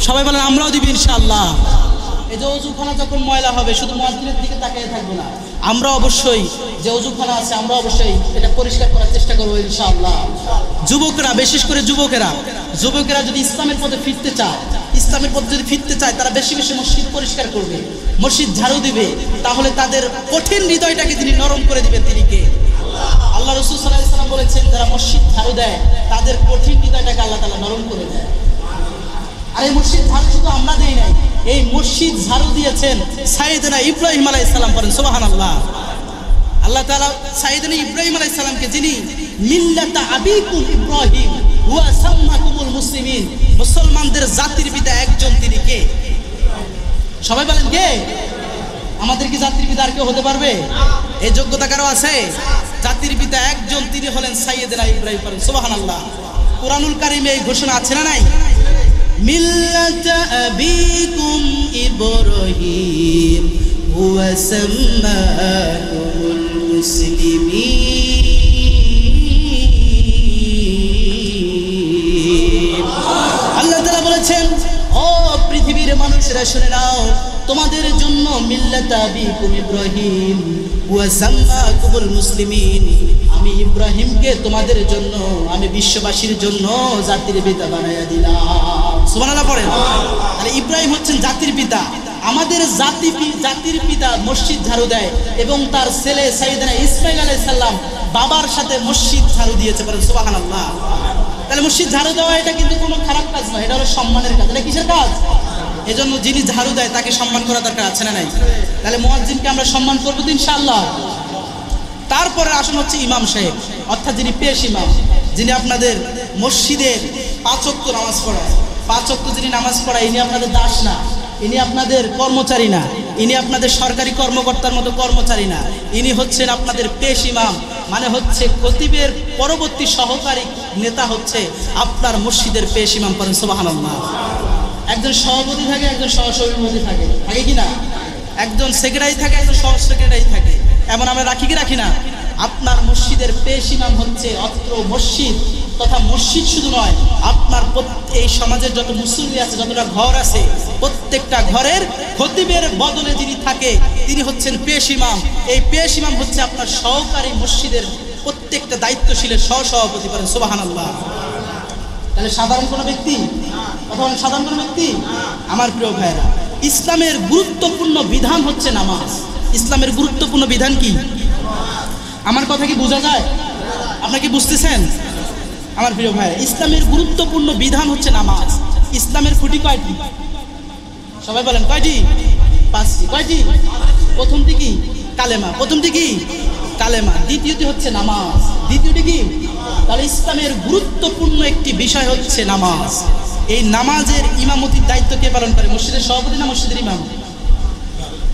সবাই বলেন আমরাও দিব ইনশাআল্লাহ। এই যে অজুখানা যখন ময়লা হবে, শুধু মুয়াজ্জিনের দিকে তাকিয়ে থাকবো না, আমরা অবশ্যই যে অজুখানা আছে আমরা অবশ্যই এটা পরিষ্কার করার চেষ্টা করবো ইনশাআল্লাহ। যুবকরা, বিশেষ করে যুবকেরা যদি ইসলামের পথে ফিরতে চায়, ইসলামের পথে যদি ফিরতে চায়, তারা বেশি বেশি মসজিদ পরিষ্কার করবে, মসজিদ ঝাড়ু দিবে। তাহলে তাদের কঠিন হৃদয়টাকে তিনি নরম করে দিবেন। তিনি কে? আল্লাহ রাসূল সাল্লাল্লাহু আলাইহি ওয়াসাল্লাম বলেছেন, যারা মসজিদ ঝাড়ু দেয় তাদের কঠিন হৃদয়টাকে আল্লাহ তাআলা নরম করে দেয়। আর এই মসজিদ ঝাড়ু শুধু আমরা দেই নাই, এই মসজিদ ঝাড়ু দিয়েছেন সাইয়েদনা ইব্রাহিম আলাইহিস সালাম। পড়েন সুবহানাল্লাহ। আল্লাহ তাআলা সাইয়েদনা ইব্রাহিম আলাইহিস সালামকে, যিনি মিল্লাতা আবিকুম ইব্রাহিম ওয়া সাম্মাকুমুল মুসলিমিন, মুসলমানদের জাতির পিতা একজন, তিনি কে? সবাই বলেন কে? আমাদের কি জাতির পিতা আর কেউ হতে পারবে? এই যোগ্যতা কারো আছে? জাতির পিতা একজন, তিনি হলেন সাইয়েদনা ইব্রাহিম। পড়েন সুবহানাল্লাহ। কুরআনুল কারীমে এই ঘোষণা আছে না নাই? মিল্লাতা আবিকুম ইব্রাহিম ওয়া সাম্মাকুমুল মুসলিমিন। আল্লাহ তাআলা বলেছেন, ও পৃথিবীর মানুষেরা শুনে নাও, তোমাদের জন্য মিল্লাতা আবিকুম ইব্রাহিম ওয়া সাম্মাকুমুল মুসলিমিন, আমি ইব্রাহিমকে তোমাদের জন্য, আমি বিশ্ববাসীর জন্য জাতির পিতা বানাইয়া দিলাম। সুবহানাল্লাহ পড়েন। তাহলে ইব্রাহিম হচ্ছেন জাতির পিতা। আমাদের জাতির পিতা মসজিদ ঝাড়ু দেয়, এবং তার ছেলে সাইয়েদনা ইসমাঈল আলাইহিস সালাম বাবার সাথে মসজিদ ঝাড়ু দিয়েছে। পড়েন সুবহানাল্লাহ। তাহলে মসজিদ ঝাড়ু দেওয়া এটা কিন্তু কোনো খারাপ কাজ নয়, এটা হলো সম্মানের কাজ। এটা কিসের কাজ? এজন্য যিনি ঝাড়ু দেয় তাকে সম্মান করা দরকার, আছে না নাই? তাহলে মুয়াজ্জিনকে আমরা সম্মান করবো তো ইনশাআল্লাহ। তারপরে আসন হচ্ছে ইমাম সাহেব, অর্থাৎ যিনি পেশ ইমাম, যিনি আপনাদের মসজিদের 5 ওয়াক্ত নামাজ পড়ায়। 5 ওয়াক্ত যিনি নামাজ পড়ায়, ইনি আপনাদের দাস না, ইনি আপনাদের কর্মচারী না, ইনি আপনাদের সরকারি কর্মকর্তার মতো কর্মচারী না, ইনি হচ্ছেন আপনাদের পেশ ইমাম। মানে হচ্ছে খতিবের পরবর্তী সহকারী নেতা হচ্ছে আপনার মসজিদের পেশ ইমাম। করেন সুবহানাল্লাহ। একজন সভাপতি থাকে, একজন সহসভাপতি থাকে, থাকে কি না? একজন সেক্রেটারি থাকে, একজন সহ সেক্রেটারি থাকে। এমন আমরা রাখি কি রাখি না? আপনার মসজিদের পেশ ইমাম হচ্ছে অত্র মসজিদ, তথা মসজিদ শুধু নয়, আপনার এই সমাজের যত মুসল্লি আছে, যতটা ঘর আছে, প্রত্যেকটা ঘরের খতিবের বদলে যিনি থাকে, তিনি হচ্ছেন পেশ ইমাম। এই পেশ ইমাম হচ্ছে আপনার সহকারী মসজিদের প্রত্যেকটা দায়িত্বশীলের সহসভাপতি। করেন সুবহানাল্লাহ। তাহলে সাধারণ কোনো ব্যক্তি, কথা বলেন সাধারণ কোনো ব্যক্তি? আমার প্রিয় ভাইরা, ইসলামের গুরুত্বপূর্ণ বিধান হচ্ছে নামাজ। ইসলামের গুরুত্বপূর্ণ বিধান কি? আমার কথা কি বোঝা যায়? আপনারা কি বুঝতেছেন? আমার প্রিয় ভাইরা, ইসলামের গুরুত্বপূর্ণ বিধান হচ্ছে নামাজ। ইসলামের খুঁটি কয়টি? সবাই বলেন কয়টি? 5টি। কয়টি? প্রথমটি কি? কালেমা। প্রথমটি কি? কালেমা। দ্বিতীয়টি হচ্ছে নামাজ। দ্বিতীয়টি কি? তাহলে ইসলামের গুরুত্বপূর্ণ একটি বিষয় হচ্ছে নামাজ। এই নামাজের ইমামতির দায়িত্ব কে পালন করে? মসজিদের সভাপতি না মসজিদের ইমাম?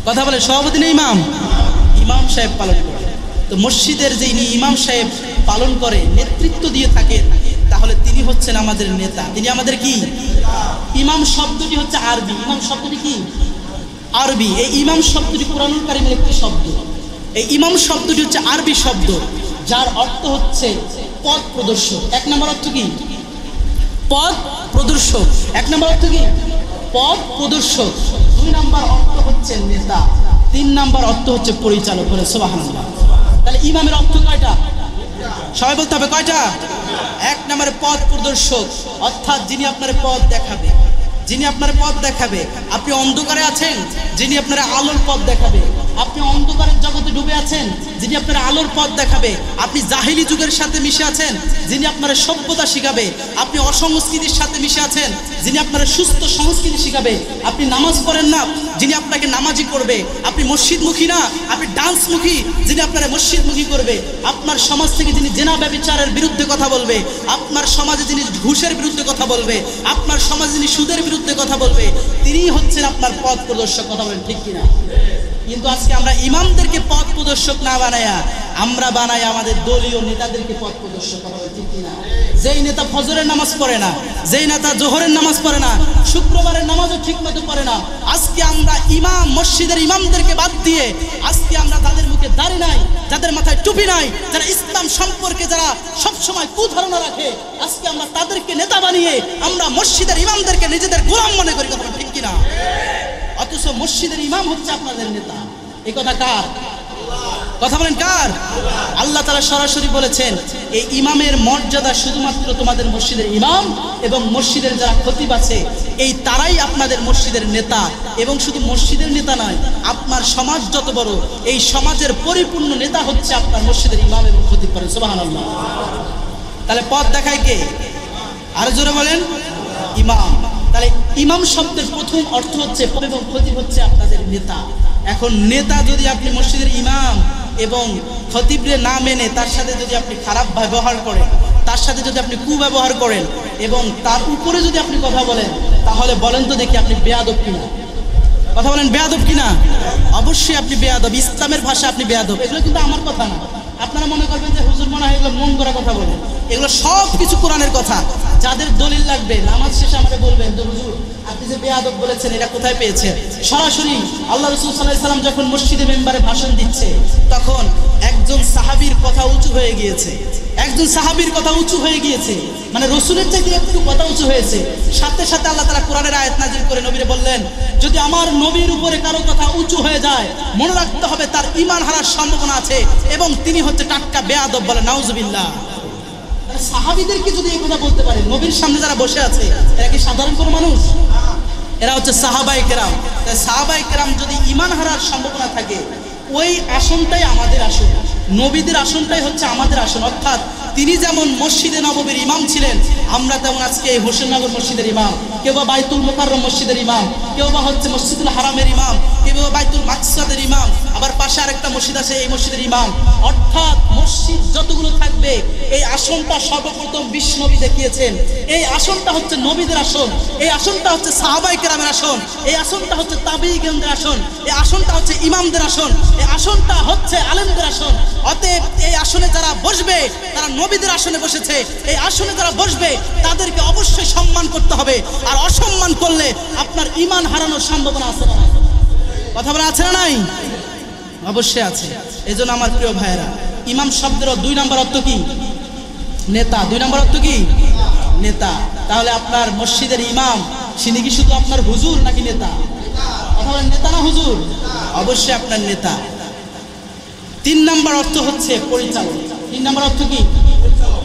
কথা বলে সভাপতি না ইমাম? ইমাম সাহেব পালন করে। তো মসজিদের যে ইমাম সাহেব পালন করে, নেতৃত্ব দিয়ে থাকেন, তাহলে তিনি হচ্ছেন আমাদের নেতা। তিনি আমাদের কি? ইমাম শব্দটি হচ্ছে আরবি। ইমাম শব্দটি কি? আরবি। এই ইমাম শব্দটি কুরআনুল কারীমের একটি শব্দ। এই ইমাম শব্দটি হচ্ছে আরবি শব্দ, যার অর্থ হচ্ছে পথ প্রদর্শক। 1 নম্বর অর্থ কি? পথ প্রদর্শক। 1 নম্বর অর্থ কি? পথ প্রদর্শক। 2 নম্বর অর্থ হচ্ছে নেতা। 3 নম্বর অর্থ হচ্ছে পরিচালক। বলে সুবহানাল্লাহ। তাহলে ইমামের অর্থ কয়টা? সবাই বলতে হবে কয়টা? 1 নম্বরে পথ প্রদর্শক, অর্থাৎ যিনি আপনার পথ দেখাবে। যিনি আপনার পথ দেখাবে। আপনি অন্ধকারে আছেন, যিনি আপনার আলোর পথ দেখাবে। আপনি অন্ধকারের জগতে ডুবে আছেন, যিনি আপনার আলোর পথ দেখাবে। আপনি জাহিলি যুগের সাথে মিশে আছেন, যিনি আপনার সভ্যতা শিখাবে। আপনি অসংস্কৃতির সাথে মিশে আছেন, যিনি আপনার সুস্থ সংস্কৃতি শিখাবে। আপনি নামাজ পড়েন না, যিনি আপনাকে নামাজি করবে। আপনি মসজিদমুখী না, আপনি ডান্সমুখী, যিনি আপনার মসজিদমুখী করবে। আপনার সমাজ থেকে যিনি জেনা ব্যভিচারের বিরুদ্ধে কথা বলবে। আপনার সমাজে যিনি ঘুষের বিরুদ্ধে কথা বলবে। আপনার সমাজে যিনি সুদের বিরুদ্ধে কথা বলবে, তিনি হচ্ছেন আপনার পথ প্রদর্শক। কথা বলেন ঠিক কিনা? কিন্তু আজকে আমরা ইমামদেরকে পথ প্রদর্শক না বানায়া আমরা বানাই আমাদের দলীয় নেতাদেরকে পথ প্রদর্শক। কথা বলেন ঠিক কিনা? যেই নেতা ফজরের নামাজ পড়ে না, যেই নেতা জোহরের নামাজ পড়ে না, শুক্রবারের নামাজও ঠিক মতো পড়ে না, আজকে আমরা ইমাম, মসজিদের ইমামদেরকে বাদ দিয়ে আজকে আমরা তাদের মুখে দাড়ি নাই, যাদের মাথায় টুপি নাই, যারা ইসলাম সম্পর্কে যারা সবসময় কুধারণা রাখে, আজকে আমরা তাদেরকে নেতা বানিয়ে আমরা মসজিদের ইমামদেরকে নিজেদের গোলাম মনে করি। কথা ঠিক কিনা? অথচ মসজিদের ইমাম হচ্ছে আপনাদের নেতা। এই কথা কার? কথা বলেন কার? আল্লাহ তাআলা সরাসরি বলেছেন, এই ইমামের মর্যাদা শুধুমাত্র তোমাদের মসজিদের ইমাম এবং মসজিদের যারা খতিব আছে, এই তারাই আপনাদের মসজিদের নেতা। এবং শুধু মসজিদের নেতা নয়, আপনার সমাজ যত বড়, এই সমাজের পরিপূর্ণ নেতা হচ্ছে আপনার মসজিদের ইমাম এবং খতিব। করেন সুবহানাল্লাহ। তাহলে পথ দেখায় কে? আরো জোরে বলেন, ইমাম। তাহলে ইমাম শব্দের প্রথম অর্থ হচ্ছে এবং খতিব হচ্ছে আপনাদের নেতা। এখন নেতা যদি আপনি মসজিদের ইমাম এবং খতিবরে না মেনে তার সাথে যদি আপনি খারাপ ব্যবহার করেন, তার সাথে যদি আপনি কুব্যবহার করেন এবং তার উপরে যদি আপনি কথা বলেন, তাহলে বলেন তো দেখি আপনি বেয়াদব কিনা? কথা বলেন বেয়াদব কিনা? অবশ্যই আপনি বেয়াদব। ইসলামের ভাষা আপনি বেয়াদব। এগুলো কিন্তু আমার কথা না। আপনারা মনে করবেন যে হুজুর মনে হয় এগুলো মন করা কথা বলেন। এগুলো সব কিছু কোরআনের কথা। যাদের দলিল লাগবে নামাজ শেষে আমাকে বলবেন যে হুজুর আপনি যে বেয়াদব বলেছেন এটা কোথায় পেয়েছেন? সরাসরি আল্লাহ রাসূল সাল্লাল্লাহু আলাইহি সাল্লাম যখন মসজিদে মেম্বারে ভাষণ দিচ্ছে, তখন একজন সাহাবীর কথা উঁচু হয়ে গিয়েছে। একজন সাহাবীর কথা উঁচু হয়ে গিয়েছে, মানে রসুলের চাইতে একটু কথা উঁচু হয়েছে। সাথে সাথে আল্লাহ তাআলা কোরআনের আয়াত নাযিল করে নবীরে বললেন, যদি আমার নবীর উপরে কারো কথা উঁচু হয়ে যায়, মনে রাখতে হবে তার ঈমান হারার সম্ভাবনা আছে এবং তিনি হচ্ছে টাটকা বেয়াদব। বলে নাউজুবিল্লাহ। সাহাবীদেরকে যদি এই কথা বলতে পারে, নবীর সামনে যারা বসে আছে এরা কি সাধারণ কোনো মানুষ? এরা হচ্ছে সাহাবায়ে কেরাম। তাই সাহাবায়ে কেরাম যদি ঈমান হারার সম্ভাবনা থাকে, ওই আসনটাই আমাদের আসন, নবীদের আসনটাই হচ্ছে আমাদের আসন। অর্থাৎ তিনি যেমন মসজিদে নববীর ইমাম ছিলেন, আমরা তেমন আজকে এই হোসেননগর মসজিদের ইমাম, কেউ বা বাইতুল মুকাররম মসজিদের ইমাম, কেউ বা হচ্ছে মসজিদুল হারামের ইমাম, কেউ বা বাইতুল মাকসাদের ইমাম, আবার পাশে আরেকটা মসজিদ আছে এই মসজিদের ইমাম। অর্থাৎ মসজিদ যতগুলো থাকবে, এই আসনটা সর্বপ্রথম বিশ্বনবী দেখিয়েছেন। এই আসনটা হচ্ছে নবীদের আসন, এই আসনটা হচ্ছে সাহাবায়ে কেরামের আসন, এই আসনটা হচ্ছে তাবিঈনদের আসন, এই আসনটা হচ্ছে ইমামদের আসন, এই আসনটা হচ্ছে আলেমদের আসন। অতএব এই আসনে যারা বসবে তারা নবীদের আসনে বসেছে। এই আসনে যারা বসবে তাদেরকে অবশ্যই সম্মান করতে হবে। আর অসম্মান করলে আপনার ঈমান হারানোর সম্ভাবনা আছে না? কথা বলা আছে না নাই? অবশ্যই আছে। এজন্য আমার প্রিয় ভাইয়েরা, ইমাম শব্দের 2 নম্বর অর্থ কি? নেতা। 2 নম্বর অর্থ কি? নেতা। তাহলে আপনার মসজিদের ইমাম তিনি কি শুধু আপনার হুজুর নাকি নেতা? কথা বলেন, নেতা না হুজুর? অবশ্যই আপনার নেতা। 3 নম্বর অর্থ হচ্ছে পরিচালক। 3 নম্বর অর্থ কি?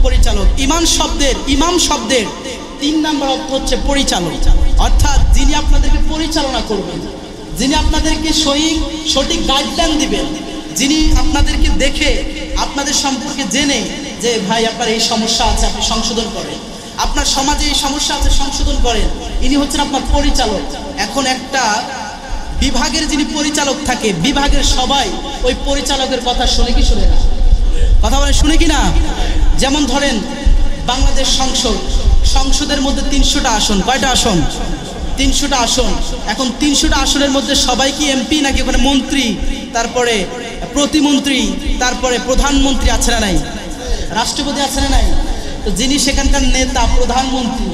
পরিচালক। ইমাম শব্দের 3 নম্বর অর্থ হচ্ছে পরিচালক, অর্থাৎ যিনি আপনাদেরকে পরিচালনা করবেন, যিনি আপনাদেরকে সঠিক গাইডলাইন দিবেন, যিনি আপনাদেরকে দেখে আপনাদের সম্পর্কে জেনে যে ভাই আপনার এই সমস্যা আছে আপনি সংশোধন করেন, আপনার সমাজে এই সমস্যা আছে সংশোধন করেন, ইনি হচ্ছেন আপনার পরিচালক। এখন একটা বিভাগের যিনি পরিচালক থাকে, বিভাগের সবাই ওই পরিচালকের কথা শুনে কি শুনে না? কথা বলে শুনে কি না? যেমন ধরেন বাংলাদেশ সংসদের মধ্যে 300টা আসন, কয়টা আসন? 300টা আসন। এখন 300টা আসনের মধ্যে সবাই কি এমপি নাকি ওখানে মন্ত্রী, তারপরে প্রতিমন্ত্রী, তারপরে প্রধানমন্ত্রী আছে না নাই? রাষ্ট্রপতি আছে না নাই? তো যিনি সেখানকার নেতা প্রধানমন্ত্রী,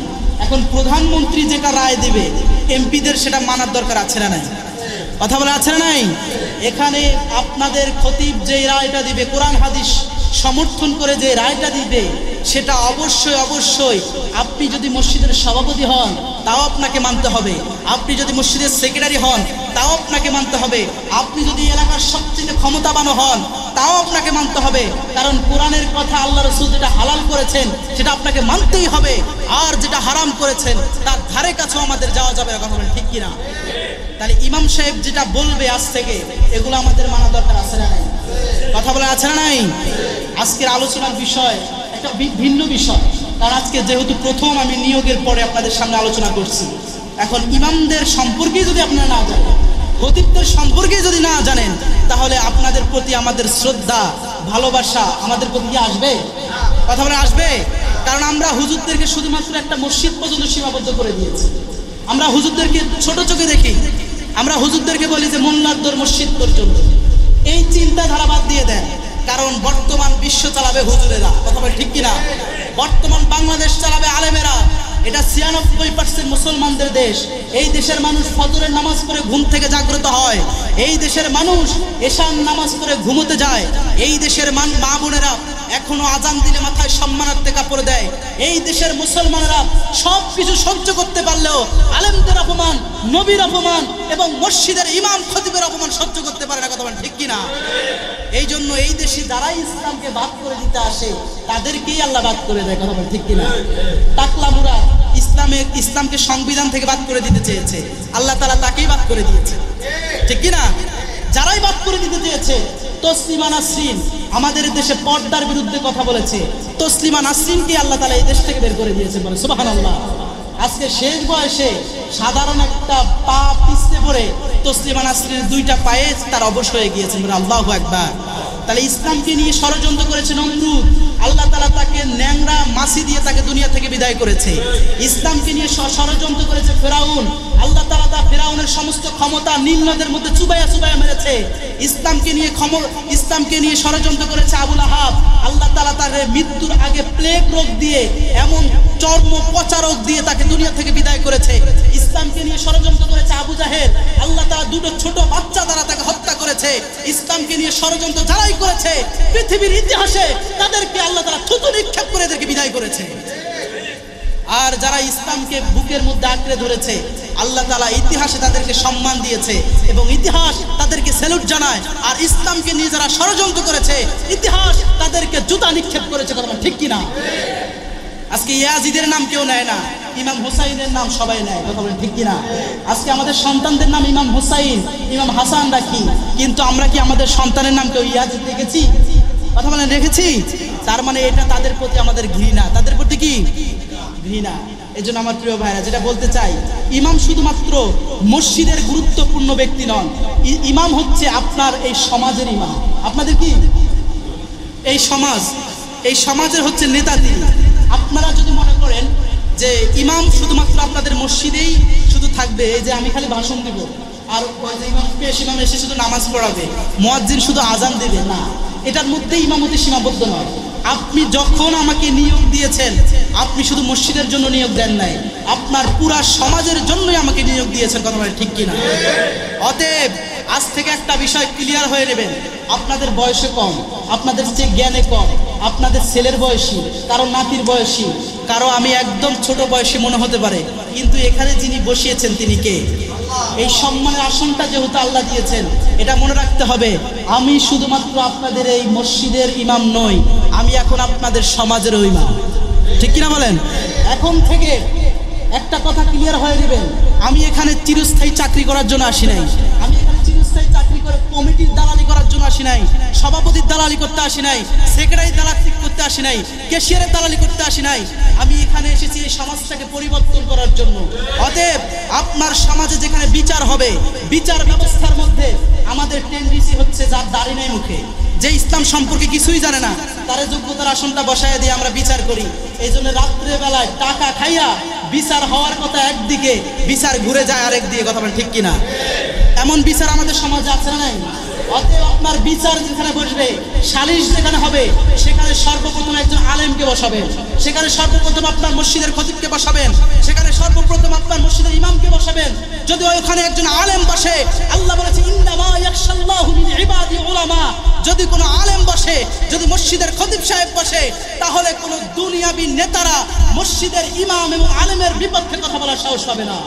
এখন প্রধানমন্ত্রী যেটা রায় দিবে এমপিদের সেটা মানার দরকার আছে না নাই? কথা বলে আছে না নাই? এখানে আপনাদের খতিব যে রায়টা দিবে, কোরআন হাদিস সমর্থন করে যে রায়টা দিবে, সেটা অবশ্যই আপনি যদি মসজিদের সভাপতি হন তাও আপনাকে মানতে হবে, আপনি যদি মসজিদের সেক্রেটারি হন তাও আপনাকে মানতে হবে, আপনি যদি এলাকার সবচেয়ে ক্ষমতাবান হন তাও আপনাকে মানতে হবে, কারণ কোরআনের কথা আল্লাহ রাসূল যেটা হালাল করেছেন সেটা আপনাকে মানতেই হবে, আর যেটা হারাম করেছেন তার ধারে কাছেও আমাদের যাওয়া যাবে না। কথা বলেন ঠিক কিনা? তাহলে ইমাম সাহেব যেটা বলবে আজ থেকে এগুলো আমাদের মানা দরকার আছে না নাই? কথা বলা আছে না নাই? আজকের আলোচনার বিষয় একটা ভিন্ন বিষয়, কারণ আজকে যেহেতু প্রথম আমি নিয়োগের পরে আপনাদের সামনে আলোচনা করছি। এখন ইমামদের সম্পর্কে যদি আপনারা না জানেন, খতিবদের সম্পর্কে যদি না জানেন, তাহলে আপনাদের প্রতি আমাদের শ্রদ্ধা ভালোবাসা আমাদের প্রতি কি আসবে? কথা বলে আসবে? কারণ আমরা হুজুরদেরকে শুধুমাত্র একটা মসজিদ পর্যন্ত সীমাবদ্ধ করে দিয়েছি। আমরা হুজুরদেরকে ছোট চোখে দেখি, আমরা হুজুরদেরকে বলি যে মোল্লাদ্দর মসজিদ পর্যন্ত। এই চিন্তাধারা বাদ দিয়ে দেন, কারণ বর্তমান বিশ্ব চালাবে হুজুরেরা। কথা বলে ঠিক কিনা? বর্তমান বাংলাদেশ চালাবে আলেমেরা। এটা 96% মুসলমানদের দেশ। এই দেশের মানুষ ফজরের নামাজ পড়ে ঘুম থেকে জাগ্রত হয়, এই দেশের মানুষ এশার নামাজ পড়ে ঘুমোতে যায়, এই দেশের মা বোনেরা এখনো আজান দিলে মাথায় সম্মানার্থে কাপড় দেয়, এই দেশের মুসলমানরা সব কিছু সহ্য করতে পারলেও আলেমদের অপমান, নবীর অপমান এবং মসজিদের ইমাম খতিবের অপমান সহ্য করতে পারে না। কথা বলেন ঠিক কিনা? এই জন্য এই দেশে যারাই ইসলামকে বাদ করে দিতে আসে তাদেরকেই আল্লাহ বাদ করে দেয়। কথা বলেন ঠিক কিনা? টাকলা মুরাদ ইসলামকে সংবিধান থেকে বাদ করে দিতে চেয়েছে, আল্লাহ তাআলা তাকেই বাদ করে দিয়েছে। ঠিক কিনা? যারাই বাদ করে দিতে চেয়েছে, তসলিমা নাসরিন আমাদের দেশে পর্দার বিরুদ্ধে কথা বলেছে, তসলিমা নাসরিনকে আল্লাহ তাআলা এই দেশ থেকে বের করে দিয়েছে। বলে সুবহানাল্লাহ। আজকে শেষ বয়সে সাধারণ একটা পা পিছলে পড়ে তসলিমা নাসরিনের 2টা পায়ে তার অবশ হয়ে গিয়েছে। বলে আল্লাহু আকবার। তাহলে ইসলামকে নিয়ে ষড়যন্ত্র করেছে নমরুদ, আল্লাহ তাআলা তাকে ন্যাংরা মাছি দিয়ে তাকে দুনিয়া থেকে বিদায় করেছে। ইসলামকে নিয়ে ষড়যন্ত্র করেছে ফেরাউন, আল্লাহ তাআলা তা ফেরাউনের সমস্ত ক্ষমতা নীল নদের মধ্যে চুবাইয়া মেরেছে। ইসলামকে নিয়ে ষড়যন্ত্র করেছে আবু লাহাব, আল্লাহ তাআলা তার মৃত্যুর আগে প্লেগ রোগ দিয়ে, এমন চর্ম পচা রোগ দিয়ে তাকে দুনিয়া থেকে বিদায় করেছে। ইসলামকে নিয়ে ষড়যন্ত্র করেছে আবু জাহেল, আল্লাহ তাআলা 2টো ছোট বাচ্চা দ্বারা তাকে হত্যা করেছে। ইসলামকে নিয়ে ষড়যন্ত্র যারাই করেছে পৃথিবীর ইতিহাসে তাদেরকে আল্লাহ তাআলা থুতু নিক্ষেপ করে এদেরকে বিদায় করেছে। আর যারা ইসলামকে বুকের মধ্যে আঁকড়ে ধরেছে আল্লাহ তাআলা ইতিহাসে তাদেরকে সম্মান দিয়েছে এবং ইতিহাস তাদেরকে স্যালুট জানায়। আর ইসলামকে নিয়ে যারা ষড়যন্ত্র করেছে ইতিহাস তাদেরকে জুতা নিক্ষেপ করেছে। কথা ঠিক কিনা? আজকে ইয়াজিদের নাম কেউ নেয় না, ইমাম হুসাইনের নাম সবাই নেয়। কথা বলেন ঠিক কিনা? আজকে আমাদের সন্তানদের নাম ইমাম হুসাইন, ইমাম হাসান রাখি, কিন্তু আমরা কি আমাদের সন্তানের নাম কেউ ইয়াজিদ রেখেছি? কথা বলেন রেখেছি? তার মানে এটা তাদের প্রতি আমাদের ঘৃণা, তাদের প্রতি কি ঘৃণা। এই জন্য আমার প্রিয় ভাইরা যেটা বলতে চাই, ইমাম শুধুমাত্র মসজিদের গুরুত্বপূর্ণ ব্যক্তি নন, ইমাম হচ্ছে আপনার এই সমাজের ইমাম। আপনাদের কি এই সমাজের হচ্ছে নেতা তিনি। আপনারা যদি মনে করেন যে ইমাম শুধুমাত্র আপনাদের মসজিদেই শুধু থাকবে, এই যে আমি খালি ভাষণ দিব আর ওই যে ইমাম এসে শুধু নামাজ পড়াবে, মুয়াজ্জিন শুধু আজান দেবে, না, এটার মধ্যে ইমামতি সীমাবদ্ধ নয়। আপনি যখন আমাকে নিয়োগ দিয়েছেন, আপনি শুধু মসজিদের জন্য নিয়োগ দেন নাই, আপনার পুরা সমাজের জন্যই আমাকে নিয়োগ দিয়েছেন। কথা বলে ঠিক কিনা? অতএব আজ থেকে একটা বিষয় ক্লিয়ার হয়ে নেবেন, আপনাদের বয়সে কম, আপনাদের চেয়ে জ্ঞানে কম, আপনাদের ছেলের বয়সী, কারো নাতির বয়সী, কারো আমি একদম ছোট বয়সী মনে হতে পারে, কিন্তু এখানে যিনি বসিয়েছেন তিনি কে? এই সম্মানের আসনটা যেহেতু আল্লাহ দিয়েছেন, এটা মনে রাখতে হবে, আমি শুধুমাত্র আপনাদের এই মসজিদের ইমাম নই, আমি এখন আপনাদের সমাজেরও ইমাম। ঠিক কিনা বলেন? এখন থেকে একটা কথা ক্লিয়ার হয়ে নেবেন, আমি এখানে চিরস্থায়ী চাকরি করার জন্য আসি নাই। আমি এখানে চিরস্থায়ী চাকরি করে কমিটির দালালি করার জন্য আসি নাই, সভাপতির দালালি করতে আসি নাই, সেক্রেটারি দালালি করতে আসি নাই, ক্যাশিয়ারের দালালি করতে আসি নাই। আমি এখানে এসেছি এই সমাজটাকে পরিবর্তন করার জন্য। অতএব আপনার সমাজে যেখানে বিচার হবে, বিচার ব্যবস্থার মধ্যে আমাদের টেন্ডেন্সি হচ্ছে যার দাড়ি নেই মুখে, যে ইসলাম সম্পর্কে কিছুই জানে না, তারে যোগ্যতার আসনটা বসায় দিয়ে আমরা বিচার করি। এই জন্য রাত্রে বেলায় টাকা খাইয়া বিচার হওয়ার কথা একদিকে, বিচার ঘুরে যায় আরেক দিকে। কথা বলেন ঠিক কিনা? এমন বিচার আমাদের সমাজে আছে না নাই? অতএব আপনার বিচার যেখানে বসবে, সালিশ যেখানে হবে, সেখানে সর্বপ্রথম একজন আলেমকে বসাবেন, সেখানে সর্বপ্রথম আপনার মসজিদের খতিবকে বসাবেন, সেখানে সর্বপ্রথম আপনার মসজিদের ইমামকে বসাবেন। যদি ওখানে একজন আলেম বসে, আল্লাহ বলেছে ইন্নামা ইয়াখশাল্লাহু মিন ইবাদি উলামা, যদি কোনো আলেম বসে, যদি মসজিদের খতিব সাহেব বসে, তাহলে কোনো দুনিয়াবি নেতারা মসজিদের ইমাম এবং আলেমের বিপক্ষে কথা বলার সাহস পাবে না।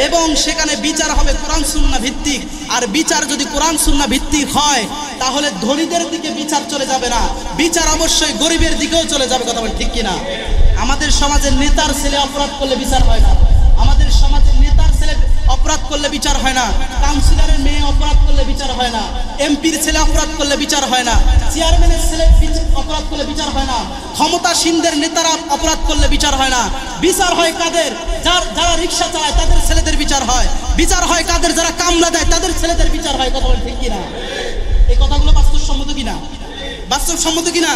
এবং সেখানে বিচার হবে কোরআন সুন্নাহ ভিত্তিক। আর বিচার যদি কোরআন সুন্নাহ ভিত্তিক হয়, তাহলে ধনীদের দিকে বিচার চলে যাবে না, বিচার অবশ্যই গরিবের দিকেও চলে যাবে। কথা বলেন ঠিক কিনা? আমাদের সমাজের নেতার ছেলে অপরাধ করলে বিচার হয় না, আমাদের সমাজের নেতার ছেলে অপরাধ করলে বিচার হয় না, কাউন্সিলরের মেয়ে অপরাধ করলে বিচার হয় না, এমপির ছেলে অপরাধ করলে বিচার হয় না, চেয়ারম্যানের ছেলে অপরাধ করলে বিচার হয় না, ক্ষমতাসীনদের নেতারা অপরাধ করলে বিচার হয় না। বিচার হয় কাদের? যারা রিক্সা চালায় তাদের ছেলেদের বিচার হয়। বিচার হয় কাদের? যারা কামলা দেয় তাদের ছেলেদের বিচার হয়। কথা বলেন ঠিক কিনা? এই কথাগুলো বাস্তবসম্মত কিনা? বাস্তবসম্মত কিনা?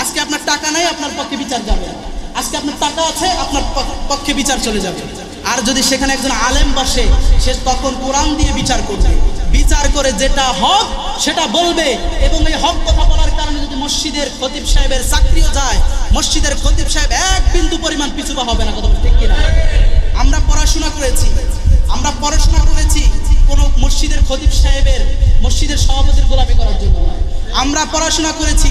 আজকে আপনার টাকা নাই, আপনার পক্ষে বিচার যাবে। আজকে আপনার টাকা আছে, আপনার পক্ষে বিচার চলে যাবে। আর যদি সেখানে একজন আলেম বসে, সে তখন কোরআন দিয়ে বিচার করবে, বিচার করে যেটা হক সেটা বলবে। এবং এই হক কথা বলার কারণে যদি মসজিদের খতিব সাহেবের চাকরিও যায়, মসজিদের খতিব সাহেব এক বিন্দু পরিমাণ পিছুপা হবে না। কথা ঠিক কিনা? আমরা পড়াশোনা করেছি কোনো মসজিদের খতিব সাহেবের, মসজিদের সভাপতির গোলামি করার জন্য। আমরা পড়াশোনা করেছি,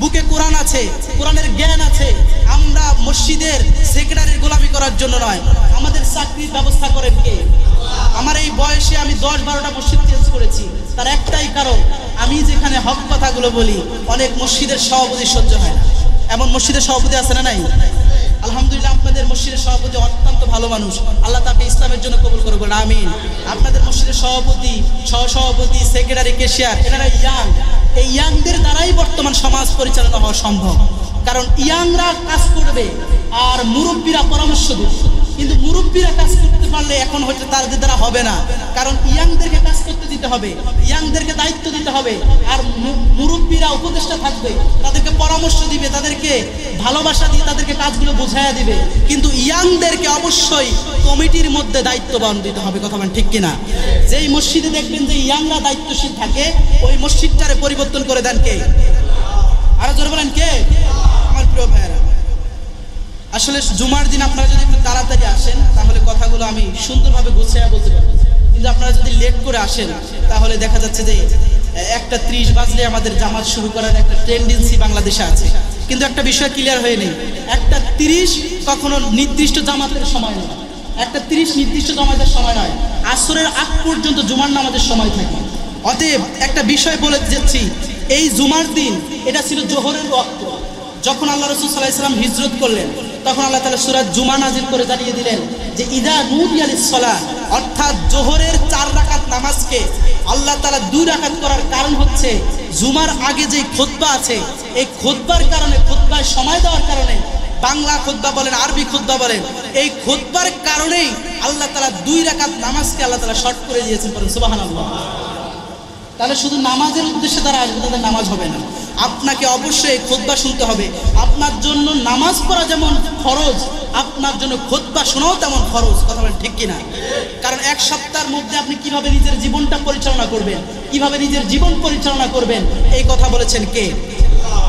বুকে কোরআন আছে, কোরআনের জ্ঞান আছে। আমরা মসজিদের সেক্রেটারির গোলামি করার জন্য নয়। আমাদের চাকরির ব্যবস্থা করেন কে? আমার এই বয়সে আমি 10-12টা মসজিদ চেঞ্জ করেছি। তার একটাই কারণ, আমি যেখানে হক কথাগুলো বলি, অনেক মসজিদের সভাপতি সহ্য হয় না। এমন মসজিদের সভাপতি আছে না নাই? আলহামদুলিল্লাহ, আপনাদের মসজিদের সভাপতি অত্যন্ত ভালো মানুষ, আল্লাহ তাকে ইসলামের জন্য কবুল করুন, আমিন। আপনাদের মসজিদের সভাপতি, সহসভাপতি, সেক্রেটারি, ক্যাশিয়ার, এনারা ইয়াং। এই ইয়াংদের দ্বারাই বর্তমান সমাজ পরিচালনা হওয়া সম্ভব। কারণ ইয়াংরা কাজ করবে আর মুরব্বীরা পরামর্শ দেবে। কিন্তু মুরব্বীরা কাজ করতে পারলে এখন হয়তো তাদের দ্বারা হবে না, কারণ ইয়াংদেরকে কাজ করতে দিতে হবে, ইয়াংদেরকে দায়িত্ব দিতে হবে। আর মুরব্বীরা উপদেষ্টা থাকবে, তাদেরকে পরামর্শ দিবে, তাদেরকে ভালোবাসা দিয়ে তাদেরকে কাজগুলো বোঝাইয়া দিবে। কিন্তু ইয়াংদেরকে অবশ্যই কমিটির মধ্যে দায়িত্ববান দিতে হবে। কথা বলেন ঠিক কিনা? যেই মসজিদে দেখবেন যে ইয়াংরা দায়িত্বশীল থাকে, ওই মসজিদটারে পরিবর্তন করে দেন কে? আরো জোরে বলেন কে? আমার প্রিয় ভাইয়েরা, আসলে জুমার দিন আপনারা যদি একটু তাড়াতাড়ি আসেন, তাহলে কথাগুলো আমি সুন্দরভাবে গুছিয়ে বলতে পারবো। কিন্তু আপনারা যদি লেট করে আসেন, তাহলে দেখা যাচ্ছে যে 1:30 বাজলে আমাদের জামাত শুরু করার একটা টেন্ডেন্সি বাংলাদেশে আছে। কিন্তু একটা বিষয় ক্লিয়ার হয়ে নেই, 1:30 কখনো নির্দিষ্ট জামাতের সময় নয়, 1:30 নির্দিষ্ট জামাতের সময় নয়, আসরের আগ পর্যন্ত জুমার নামাজের সময় থাকে। অতএব একটা বিষয় বলে যাচ্ছি, এই জুমার দিন এটা ছিল জোহরের ওয়াক্ত। যখন আল্লাহ রাসূল সাল্লাল্লাহু আলাইহি ওয়াসাল্লাম হিজরত করলেন, তখন আল্লাহ তাআলা সূরা জুমা নাযিল করে জানিয়ে দিলেন যে ইযা নুদিয়া লিস-সালাহ, অর্থাৎ জোহরের 4 রাকাত নামাজকে আল্লাহ তাআলা 2 রাকাত করার কারণ হচ্ছে জুমার আগে যে খুতবা আছে, এই খুতবার কারণে, খুতবায় সময় দেওয়ার কারণে, বাংলা খুতবা বলেন, আরবি খুতবা বলেন, এই খুতবার কারণেই আল্লাহ তাআলা 2 রাকাত নামাজকে আল্লাহ তাআলা শর্ট করে দিয়েছেন। বলেন সুবহানাল্লাহ। তাহলে শুধু নামাজের উদ্দেশ্যে তারা আসবে, তাদের নামাজ হবে না। আপনাকে অবশ্যই খুতবা শুনতে হবে। আপনার জন্য নামাজ পড়া যেমন ফরজ, আপনার জন্য খুতবা শোনাও তেমন ফরজ। কথা বলেন ঠিক কিনা? কারণ 1 সপ্তাহের মধ্যে আপনি কিভাবে নিজের জীবনটা পরিচালনা করবেন, কিভাবে নিজের জীবন পরিচালনা করবেন, এই কথা বলেছেন কে?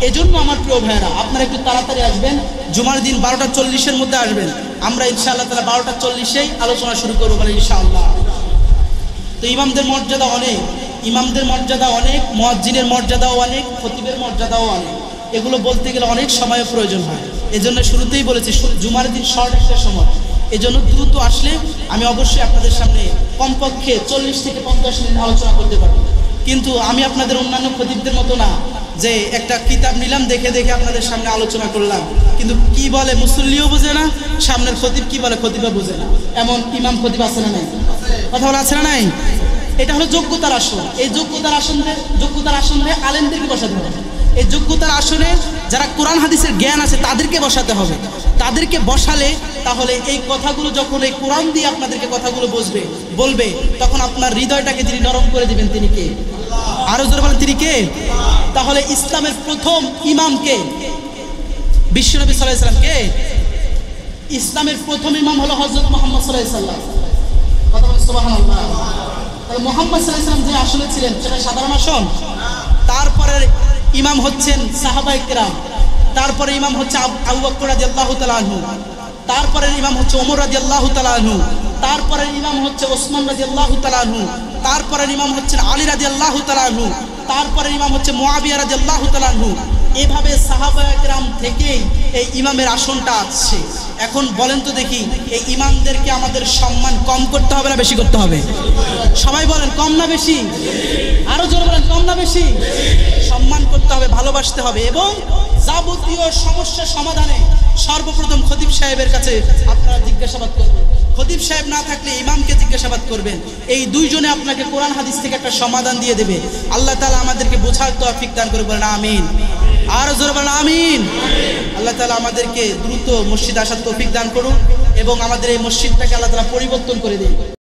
এজন্য আমার প্রিয় ভাইয়েরা, আপনারা একটু তাড়াতাড়ি আসবেন। জুমার দিন 12:40-এর মধ্যে আসবেন। আমরা ইনশাআল্লাহ তাআলা 12:40-এই আলোচনা শুরু করবো বলে ইনশাআল্লাহ। তো ইমামদের মর্যাদা অনেক, মুয়াজ্জিনের মর্যাদাও অনেক, খতিবের মর্যাদাও অনেক। এগুলো বলতে গেলে অনেক সময়ের প্রয়োজন হয়। এজন্য শুরুতেই বলেছি জুমার দিন শর্ট একটা সময়, এজন্য দ্রুত আসলে আমি অবশ্যই আপনাদের সামনে কমপক্ষে 40 থেকে 50 মিনিট আলোচনা করতে পারবো। কিন্তু আমি আপনাদের অন্যান্য খতিবদের মতো না যে একটা কিতাব নিলাম, দেখে দেখে আপনাদের সামনে আলোচনা করলাম, কিন্তু কি বলে মুসল্লিও বোঝে না, সামনের খতিব কি বলে খতিবা বোঝে না, এমন ইমাম খতিব আছে না নাই? কথা বলা আছে না নাই? এটা হলো যোগ্যতার আসন। এই যোগ্যতার আসনে আলেমদেরকে বসাতে হবে। এই যোগ্যতার আসনে যারা কোরআন হাদিসের জ্ঞান আছে তাদেরকে বসাতে হবে। তাদেরকে বসালে তাহলে এই কথাগুলো যখন এই কোরআন দিয়ে আপনাদেরকে কথাগুলো বলবে, তখন আপনার হৃদয়টাকে যিনি নরম করে দিবেন তিনি কে? আরো জোরে বলেন, তিনি কে? তাহলে ইসলামের প্রথম ইমাম কে? বিশ্বনবী সাল্লাল্লাহু আলাইহি ওয়াসাল্লাম কে? ইসলামের প্রথম ইমাম হলো হযরত মুহাম্মদ সাল্লাল্লাহু আলাইহি ওয়াসাল্লাম। কথা বলেন সুবহানাল্লাহ। তাহলে মুহাম্মদ সাল্লাল্লাহু আলাইহি ওয়াসাল্লাম যে আসনে ছিলেন সেটা সাধারণ আসন। তারপরে ইমাম হচ্ছেন সাহাবায়ে কেরাম, তারপরে ইমাম হচ্ছে আবু বকর রাদিয়াল্লাহু তাআলা আনহু, তারপরে ইমাম হচ্ছে ওমর রাদিয়াল্লাহু তাআলা আনহু, তারপরে ইমাম হচ্ছে ওসমান রাদিয়াল্লাহু তাআলা আনহু, তারপরে ইমাম হচ্ছেন আলী রাদিয়াল্লাহু তাআলা আনহু, তারপরে ইমাম হচ্ছে মুআবিয়া রাদিয়াল্লাহু তাআলা আনহু। এভাবে সাহাবায়ে কেরাম থেকেই এই ইমামের আসনটা আছে। এখন বলেন তো দেখি, এই ইমামদেরকে আমাদের সম্মান কম করতে হবে না বেশি করতে হবে? সবাই বলেন, কম না বেশি? আরো জোরে বলেন, কম না বেশি? সম্মান করতে হবে, ভালোবাসতে হবে, এবং যাবতীয় সমস্যা সমাধানে সর্বপ্রথম খতিব সাহেবের কাছে আপনারা জিজ্ঞাসাবাদ করবেন। খতিব সাহেব না থাকলে ইমামকে জিজ্ঞাসাবাদ করবেন। এই দুইজনে আপনাকে কোরআন হাদিস থেকে একটা সমাধান দিয়ে দেবে। আল্লাহ তাআলা আমাদেরকে বোঝার তৌফিক দান করে, বলেন আমিন। আর জোরে বলেন আমিন। আল্লাহ তাআলা আমাদেরকে দ্রুত মসজিদে আসার তৌফিক দান করুন এবং আমাদের এই মসজিদটাকে আল্লাহ তাআলা পরিবর্তন করে দিন।